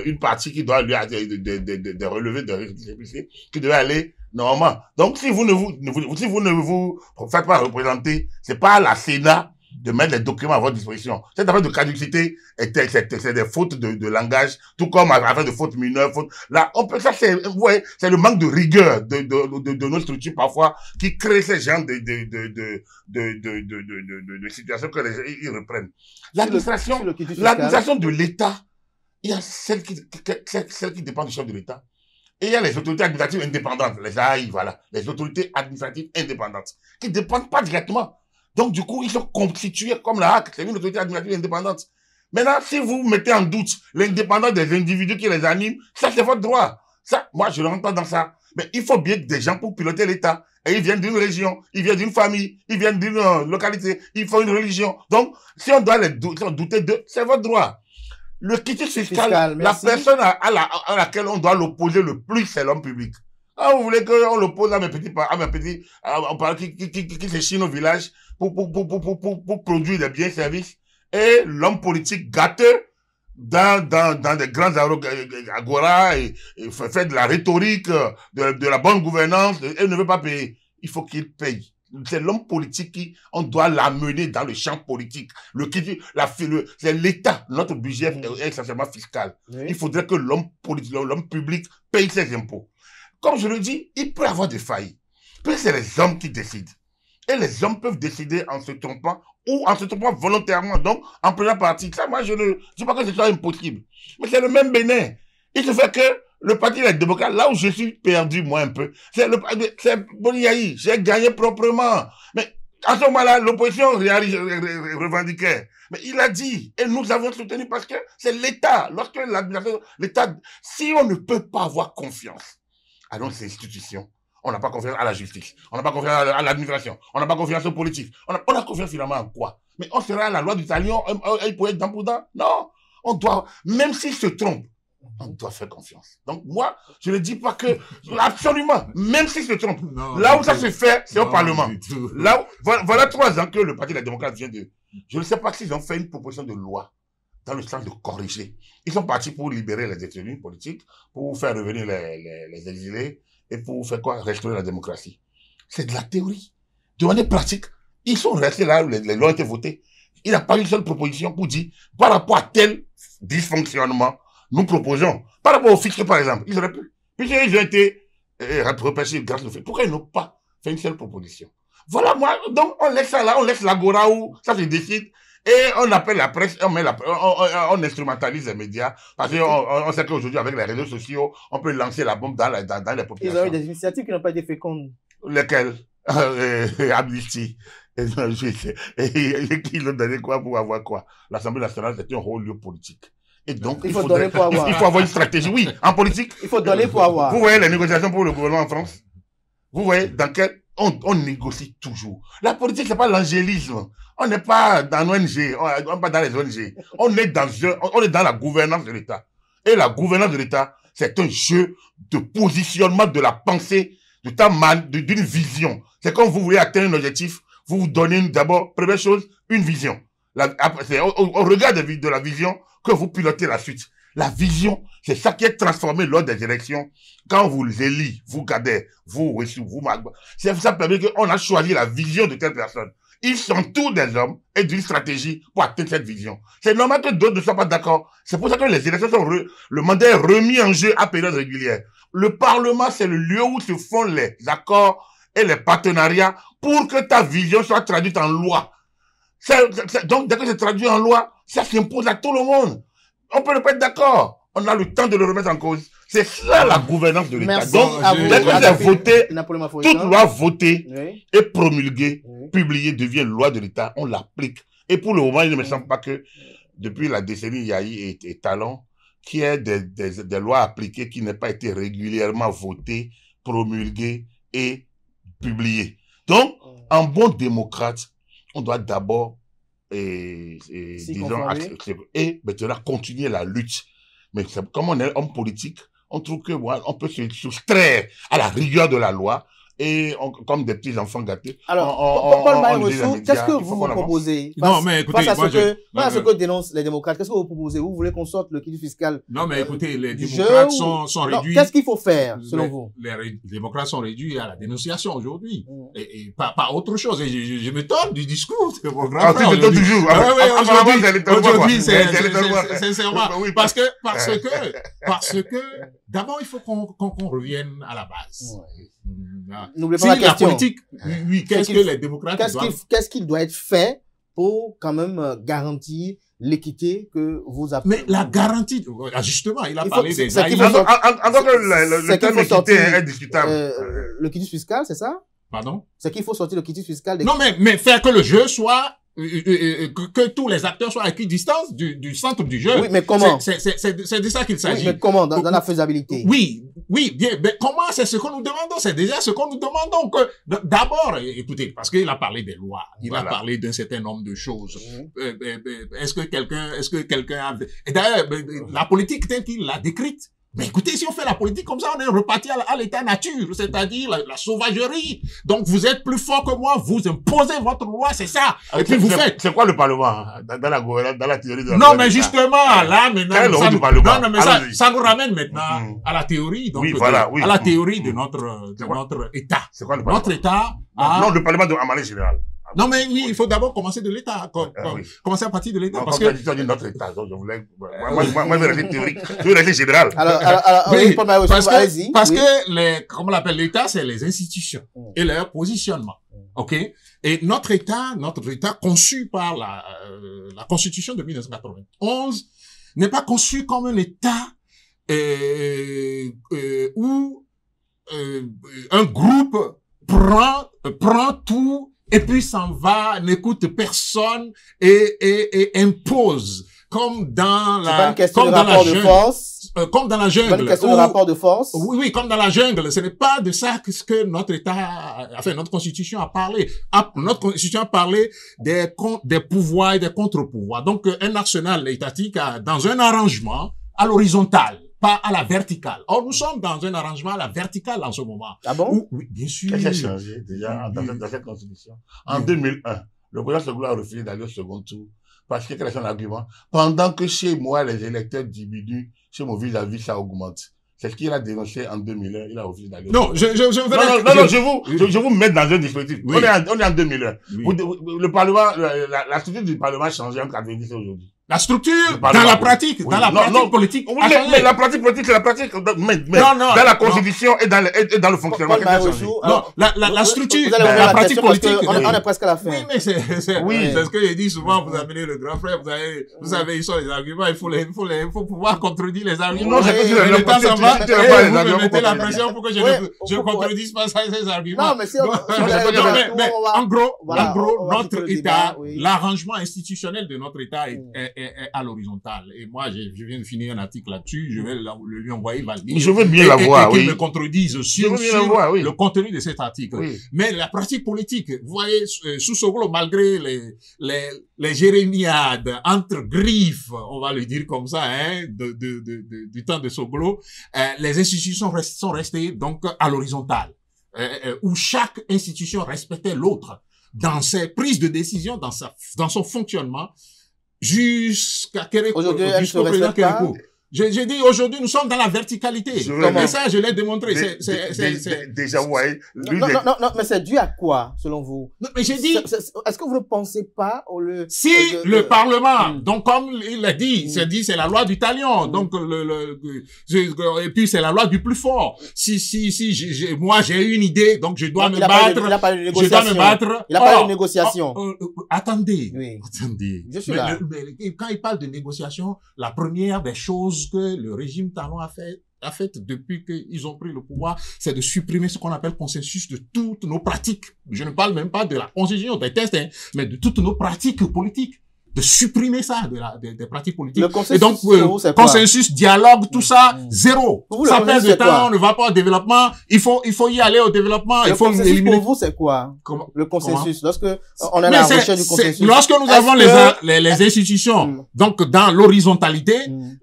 une partie qui doit lui des relevés de récépissé qui devait aller normalement. Donc, si vous ne vous faites pas représenter, c'est pas à la Sénat de mettre les documents à votre disposition. Cette affaire de caducité, c'est des fautes de langage, tout comme affaire de fautes mineures, là, vous voyez, c'est le manque de rigueur de nos structures parfois qui crée ces genres de situations que ils reprennent. L'administration de l'État, il y a celle qui dépend du chef de l'État. Et il y a les autorités administratives indépendantes, les AI, voilà, les autorités administratives indépendantes, qui dépendent pas directement. Donc, du coup, ils sont constitués comme la HAC, c'est une autorité administrative indépendante. Maintenant, si vous mettez en doute l'indépendance des individus qui les animent, ça, c'est votre droit. Ça, moi, je ne rentre pas dans ça. Mais il faut bien que des gens pour piloter l'État. Et ils viennent d'une région, ils viennent d'une famille, ils viennent d'une localité, ils font une religion. Donc, si on doit douter d'eux, c'est votre droit. Le quitus fiscal, la personne à laquelle on doit l'opposer le plus, c'est l'homme public. Ah, vous voulez qu'on l'oppose à mes petits, qui se chine au village pour produire des biens et services. Et l'homme politique gâteux dans des grands agora et fait de la rhétorique, de la bonne gouvernance et ne veut pas payer. Il faut qu'il paye. C'est l'homme politique qui, on doit l'amener dans le champ politique. C'est l'État. Notre budget est essentiellement fiscal. Oui. Il faudrait que l'homme public paye ses impôts. Comme je le dis, il peut y avoir des failles. Puis c'est les hommes qui décident. Et les hommes peuvent décider en se trompant ou en se trompant volontairement. Donc, en prenant parti. Ça, moi, je ne dis pas que ce soit impossible. Mais c'est le même Bénin. Il se fait que le parti des démocrates, là où je suis perdu, moi, un peu, c'est Boniaï. J'ai gagné proprement. Mais à ce moment-là, l'opposition revendiquait. Mais il a dit, et nous avons soutenu parce que c'est l'État. Lorsque l'État, si on ne peut pas avoir confiance à nos institutions, on n'a pas confiance à la justice, on n'a pas confiance à l'administration, on n'a pas confiance aux politiques, on a confiance finalement en quoi? Mais on sera à la loi du talion, elle pourrait être dans. Non, on doit, même s'il se trompe, On doit faire confiance. Donc moi, je ne dis pas que, absolument, même si se trompe, là où ça se fait, c'est au Parlement. Là où, voilà 3 ans que le Parti des démocrates vient de... Je ne sais pas s'ils ont fait une proposition de loi dans le sens de corriger. Ils sont partis pour libérer les détenus politiques, pour faire revenir les exilés, et pour faire quoi? Restaurer la démocratie. C'est de la théorie. De manière pratique, ils sont restés là où les lois ont été votées. Il n'y a pas une seule proposition pour dire, par rapport à tel dysfonctionnement, nous proposons, par rapport au fisc, par exemple, ils auraient pu. Puisqu'ils ont été repêchés grâce au fait. Pourquoi ils n'ont pas fait une seule proposition? Voilà, moi, donc on laisse ça là, on laisse l'agora où ça se décide, et on appelle la presse, on instrumentalise les médias, parce qu'on sait qu'aujourd'hui, avec les réseaux sociaux, on peut lancer la bombe dans les populations. Ils ont eu des initiatives qui n'ont pas été fécondes. Lesquelles? Amnesty. Et qui l'ont donné quoi pour avoir quoi? L'Assemblée nationale, c'est un haut lieu politique. Et donc, il faut donner pour avoir. Il faut avoir une stratégie. Oui, en politique. Il faut donner pour avoir. Vous voyez les négociations pour le gouvernement en France? Vous voyez dans quel on négocie toujours. La politique, c'est pas l'angélisme. On n'est pas dans l'ONG, on n'est pas dans les ONG. On est dans la gouvernance de l'État. Et la gouvernance de l'État, c'est un jeu de positionnement de la pensée, d'une vision. C'est quand vous voulez atteindre un objectif, vous vous donnez d'abord, première chose, une vision. C'est au regard de la vision que vous pilotez la suite. La vision, c'est ça qui est transformé lors des élections. Quand vous les élisez, vous gardez, vous, c'est ça qui permet qu'on a choisi la vision de telle personne. Ils sont tous des hommes et d'une stratégie pour atteindre cette vision. C'est normal que d'autres ne soient pas d'accord. C'est pour ça que les élections sont le mandat est remis en jeu à période régulière. Le Parlement, c'est le lieu où se font les accords et les partenariats pour que ta vision soit traduite en loi. Donc, dès que c'est traduit en loi, ça s'impose à tout le monde. On peut ne pas être d'accord. On a le temps de le remettre en cause. C'est ça la gouvernance de l'État. Donc, dès que c'est voté, toute loi votée et promulguée, publiée devient loi de l'État, on l'applique. Et pour le moment, il ne me semble pas que depuis la décennie Yahi et Talon, qu'il y ait des lois appliquées qui n'aient pas été régulièrement votées, promulguées et publiées. Donc, en bon démocrate, on doit d'abord disons, accepter et maintenant continuer la lutte. Mais comme on est homme politique, on trouve que on peut se soustraire à la rigueur de la loi et comme des petits enfants gâtés. Alors, Paul Maïressou, qu'est-ce que vous proposez? Non, mais écoutez, face à ce que dénoncent les démocrates, qu'est-ce que vous proposez? Vous voulez qu'on sorte le quitus fiscal? Non, mais écoutez, les démocrates sont réduits. Qu'est-ce qu'il faut faire, selon vous? Les démocrates sont réduits à la dénonciation aujourd'hui. Et pas autre chose. Et je m'étonne du discours démocrate. Ah, tu toujours. Aujourd'hui, c'est sincèrement. Parce que, d'abord, il faut qu'on revienne à la base. N'oubliez pas la question. Politique, oui, qu'est-ce que les démocrates doivent... Qu'est-ce qu'il doit être fait pour quand même garantir l'équité que vous appelez? Mais la garantie, justement, il a parlé des AIS. En tant que le terme équité est discutable. Le quitus fiscal, c'est ça? Pardon? C'est qu'il faut sortir le quitus fiscal. Non, mais faire que le jeu soit... que tous les acteurs soient à équidistance du centre du jeu. Oui, mais comment? C'est de ça qu'il s'agit. Oui, mais comment? Dans la faisabilité? Oui, bien. Mais comment? C'est ce que nous demandons. C'est déjà ce que nous demandons. D'abord, écoutez, parce qu'il a parlé des lois. Il a parlé d'un certain nombre de choses. Est-ce que quelqu'un a... Et d'ailleurs, la politique telle qu'il l'a décrite, mais écoutez, si on fait la politique comme ça, on est reparti à l'état nature, c'est-à-dire la sauvagerie. Donc, vous êtes plus fort que moi, vous imposez votre loi, c'est ça. Et puis vous faites. C'est quoi le Parlement dans la théorie de la Non, mais justement, là, maintenant, ça nous ramène maintenant à la théorie, donc, à la théorie de notre État. C'est quoi le Parlement? Notre État Non, le Parlement en manière générale. Non, mais oui, il faut d'abord commencer de l'État, commencer à partir de l'État. Parce que... dit notre État, donc je voulais, moi, je vais rester théorique, je vais rester général. Oui, parce que comment on l'appelle, l'État, c'est les institutions et leur positionnement. OK? Et notre État conçu par la Constitution de 1991 n'est pas conçu comme un État, où, un groupe prend tout, et puis s'en va, n'écoute personne et impose, comme dans la comme dans la jungle. C'est pas une question de rapport de force. Oui, comme dans la jungle. Ce n'est pas de ça que notre État, enfin notre Constitution a parlé. Notre Constitution a parlé des pouvoirs et des contre-pouvoirs. Donc un arsenal étatique dans un arrangement à l'horizontale. pas à la verticale. Or, nous sommes dans un arrangement à la verticale en ce moment. Ah bon? Oui, bien sûr. Qu'est-ce qui a changé déjà dans cette constitution? En 2001, le président Soglo a refusé d'aller au second tour parce que quel est son argument? Pendant que chez moi, les électeurs diminuent, chez mon vis-à-vis, ça augmente. C'est ce qu'il a dénoncé en 2001. Il a refusé d'aller. Non, je vous mets dans un dispositif. Oui. On est en 2001. Oui. Le Parlement, la structure du Parlement a changé entre 90 et aujourd'hui. La structure, dans la pratique, dans la pratique politique. Oui, mais la pratique politique, c'est la pratique. Mais dans la Constitution et dans le fonctionnement. Non, la structure, la pratique politique. On est presque à la fin. Oui, mais c'est ce que je dis souvent, vous amenez le grand frère, vous savez, ils sont les arguments, il faut pouvoir contredire les arguments. Non, c'est que le temps s'en va, vous me mettez la pression pour que je contredise pas ces arguments. Non, mais c'est en gros, notre État, l'arrangement institutionnel de notre État est à l'horizontale. Et moi, je viens de finir un article là-dessus, je vais le lui envoyer, il va le lire. Je veux bien l'avoir, oui. Et qu'il me contredise sur le contenu de cet article. Oui. Mais la pratique politique, vous voyez, sous Soglo, malgré les jérémiades entre griffes, on va le dire comme ça, hein, du temps de Soglo, les institutions sont restées donc à l'horizontale, où chaque institution respectait l'autre dans ses prises de décision, dans son fonctionnement, jusqu'au président Kérékou. J'ai dit, aujourd'hui, nous sommes dans la verticalité. Et ça, je l'ai démontré. Déjà, ouais. Non, mais c'est dû à quoi, selon vous? Non, mais j'ai dit. Est-ce que vous ne pensez pas Si le Parlement, donc, comme il l'a dit, c'est la loi du talion. Donc, et puis c'est la loi du plus fort. Si, moi, j'ai une idée, donc je dois me battre. Il a parlé de négociation. Il a parlé de négociation. Attendez. Oui. Attendez. Je suis là. Mais quand il parle de négociation, la première des choses que le régime Talon a fait depuis qu'ils ont pris le pouvoir, c'est de supprimer ce qu'on appelle consensus de toutes nos pratiques. Je ne parle même pas de la constitution, des tests, hein, mais de toutes nos pratiques politiques. De supprimer ça des pratiques politiques. Le consensus, et donc, consensus, dialogue, tout ça, zéro. Ça perd de temps, on ne va pas au développement. Il faut y aller au développement. Le consensus pour vous, c'est quoi? Le consensus. Lorsque on est à la recherche du consensus. Lorsque nous avons les institutions, donc dans l'horizontalité,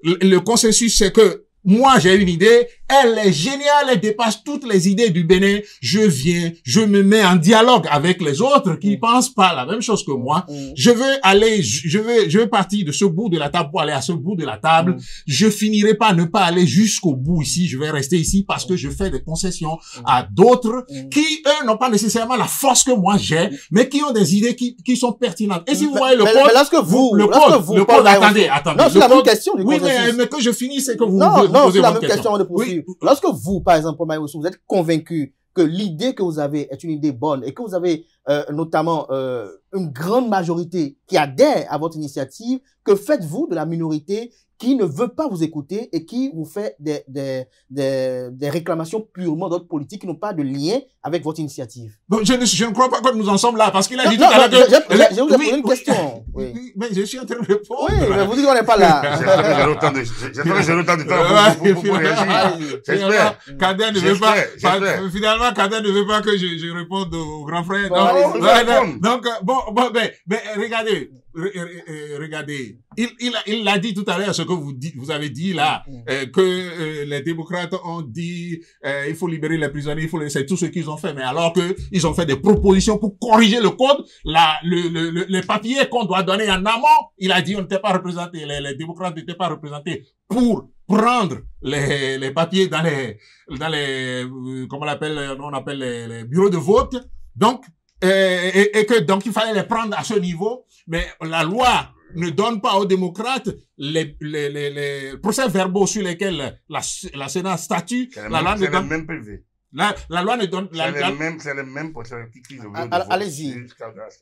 le consensus, c'est que moi, j'ai une idée, elle est géniale, elle dépasse toutes les idées du Bénin. Je viens, je me mets en dialogue avec les autres qui pensent pas la même chose que moi. Je veux partir de ce bout de la table pour aller à ce bout de la table. Je finirai par ne pas aller jusqu'au bout ici. Je vais rester ici parce que je fais des concessions à d'autres qui, eux, n'ont pas nécessairement la force que moi j'ai, mais qui ont des idées qui sont pertinentes. Et si vous voyez le code, lorsque vous, attendez. Non, c'est la même question du oui, consensus. mais que je finisse, c'est que vous non, c'est la même question de poursuivre. Oui. Lorsque vous, par exemple, vous êtes convaincu que l'idée que vous avez est une idée bonne et que vous avez notamment une grande majorité qui adhère à votre initiative, que faites-vous de la minorité qui ne veut pas vous écouter et qui vous fait des réclamations purement d'ordre politique qui n'ont pas de lien avec votre initiative? Bon, je ne crois pas que nous en sommes là, parce qu'il a dit tout à l'heure que... Je vous ai posé une question. Oui. Mais je suis en train de répondre. Oui, mais vous dites qu'on n'est pas là. J'ai le temps de faire pour réagir. J'espère. Kader ne veut pas, finalement, Kader ne veut pas que je réponde au grand frère. Donc, mais regardez. Il l'a dit tout à l'heure, ce que vous avez dit là, que les démocrates ont dit, il faut libérer les prisonniers, c'est tout ce qu'ils ont fait. Mais alors que ils ont fait des propositions pour corriger le code, les papiers qu'on doit donner en amont, il a dit on n'était pas représenté, les démocrates n'étaient pas représentés pour prendre les papiers dans les comment on appelle les bureaux de vote. Donc, et que donc il fallait les prendre à ce niveau, mais la loi ne donne pas aux démocrates les procès-verbaux sur lesquels la Sénat statue. La loi ne donne même PV. La loi ne donne... C'est le même procès qui allez-y.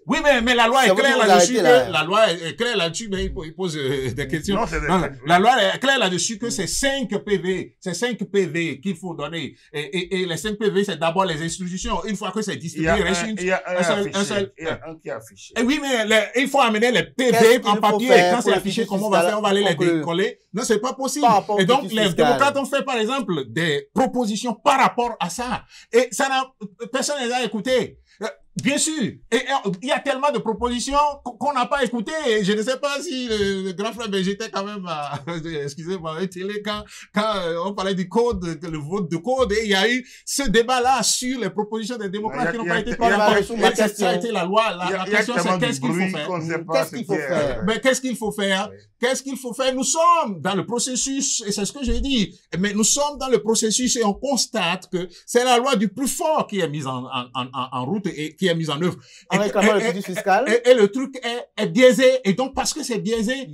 Oui, mais la loi est claire là-dessus. La loi est claire là-dessus, mais il pose des questions. La loi est claire là-dessus que c'est 5 PV qu'il faut donner. Et les 5 PV, c'est d'abord les institutions. Une fois que c'est distribué, il y a un seul. Il y a un qui est affiché. Et oui, mais il faut amener les PV en papier. Et quand c'est affiché, comment on va faire? On va aller les décoller. Non, c'est pas possible. Et donc, les démocrates ont fait, par exemple, des propositions par rapport à ça. Et personne ne les a écoutés. Bien sûr. Et il y a tellement de propositions qu'on n'a pas écoutées. Et je ne sais pas si le grand frère j'étais quand même excusez-moi, télé quand on parlait du code, le vote de code, et il y a eu ce débat-là sur les propositions des démocrates qui n'ont pas été parlées. Ça a été la loi. La question, c'est qu'est-ce qu'il faut faire? Qu'est-ce qu'il faut faire? Mais qu'est-ce qu'il faut faire? Qu'est-ce qu'il faut faire? Nous sommes dans le processus, et c'est ce que j'ai dit, mais nous sommes dans le processus et on constate que c'est la loi du plus fort qui est mise en route et qui est mise en œuvre. En réclamant le quitus fiscal. Et le truc est biaisé. Et donc, parce que c'est biaisé,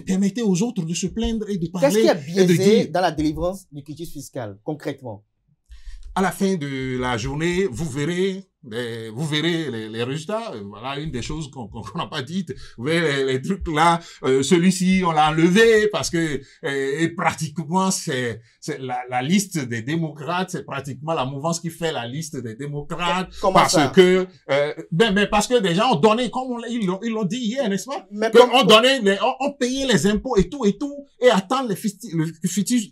permettez aux autres de se plaindre et de parler. Qu'est-ce qui est biaisé dans la délivrance du quitus fiscal, concrètement? À la fin de la journée, vous verrez les résultats. Voilà une des choses qu'on n'a pas dites. Vous verrez les trucs là. Celui-ci, on l'a enlevé parce que pratiquement c'est la liste des démocrates. C'est pratiquement la mouvance qui fait la liste des démocrates. Parce que parce que des gens ont donné, comme ils l'ont dit hier, n'est-ce pas? On payait les impôts et tout et attendent le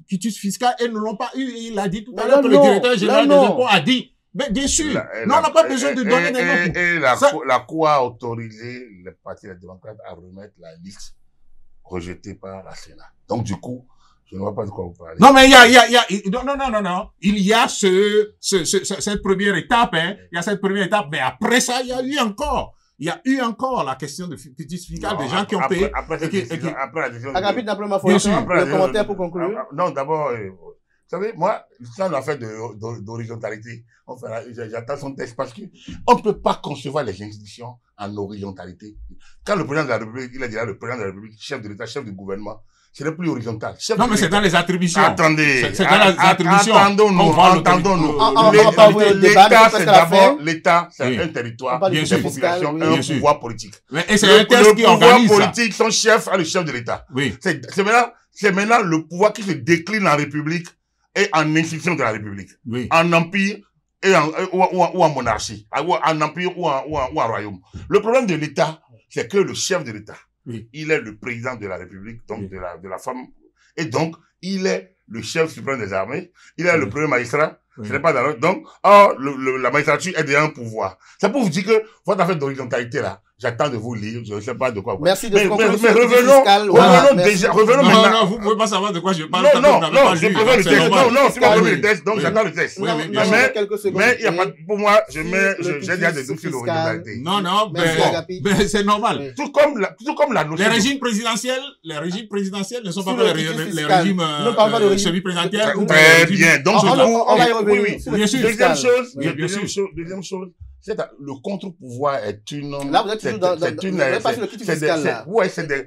quitus fiscal et ne l'ont pas eu. Et il a dit tout à l'heure que le directeur général des impôts a dit. Mais bien sûr, on n'a pas besoin de donner des noms. Et la Cour a autorisé les partis démocrates à remettre la liste rejetée par la Sénat. Donc du coup, je ne vois pas de quoi vous parlez. Non, mais non. Il y a cette première étape, Il y a cette première étape, mais après ça, il y a eu encore la question de quitus fiscal des gens qui ont payé. Après la décision. Le commentaire pour conclure. Non, d'abord, vous savez, moi, ça, l'affaire d'horizontalité, j'attends son texte parce que on ne peut pas concevoir les institutions en horizontalité. Quand le président de la République, il est déjà le président de la République, chef de l'État, chef du gouvernement, ce n'est plus horizontal. Non, mais c'est dans les attributions. Attendez. C'est dans les attributions. Entendons-nous. L'État, c'est d'abord, l'État, c'est un territoire, des populations, un pouvoir politique. Et c'est un texte qui organise ça. Le pouvoir politique, son chef a le chef de l'État. Oui. C'est maintenant le pouvoir qui se décline en République et en institution de la République. Oui. En empire ou en monarchie. En empire ou en royaume. Le problème de l'État, c'est que le chef de l'État, il est le président de la République, donc de la femme, et donc il est le chef suprême des armées, il est le premier magistrat, ce n'est pas dans l'autre. Donc, la magistrature est déjà un pouvoir. C'est pour vous dire que votre affaire d'horizontalité là, j'attends de vous lire, je ne sais pas de quoi vous parlez. Merci de revenons maintenant. Non, vous ne pouvez pas savoir de quoi je parle. Non, je préfère le texte. Non, c'est pas le texte, donc j'attends le texte. Mais il y a pas, pour moi, j'ai déjà des doutes sur l'horizontalité. Non, mais c'est normal. Tout comme la notion. Les régimes présidentiels ne sont pas les régimes semi-présidentiels. Très bien. Donc, on va y revenir. Deuxième chose, le contre-pouvoir est une... Là, vous êtes toujours dans le quitus fiscal, là. Ouais, c'est des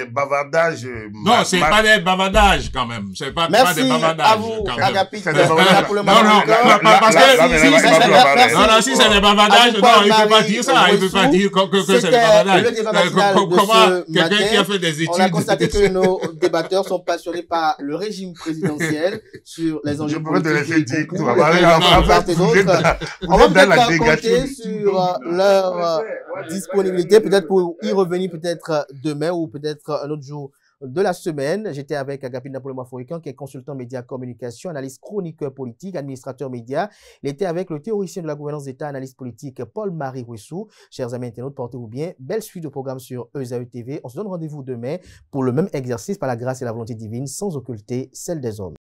bavardages... Non, c'est pas des bavardages, quand même. C'est pas des bavardages. Merci à vous, Agapit. Non, parce que... si c'est des bavardages, non, il ne peut pas dire ça. Il ne peut pas dire que c'est des bavardages. Comment quelqu'un qui a fait des études... On a constaté que nos débatteurs sont passionnés par le régime présidentiel sur les enjeux politiques. Je peux te laisser dire que tu vas parler. On va peut-être compter sur leur disponibilité, peut-être pour y revenir peut-être demain ou peut-être un autre jour de la semaine. J'étais avec Agapit Napoléon Aforicain, qui est consultant média communication, analyste chroniqueur politique, administrateur média. Il était avec le théoricien de la gouvernance d'État, analyste politique Paul-Marie Wessou. Chers amis internautes, portez-vous bien. Belle suite de programmes sur ESAE TV. On se donne rendez-vous demain pour le même exercice par la grâce et la volonté divine, sans occulter celle des hommes.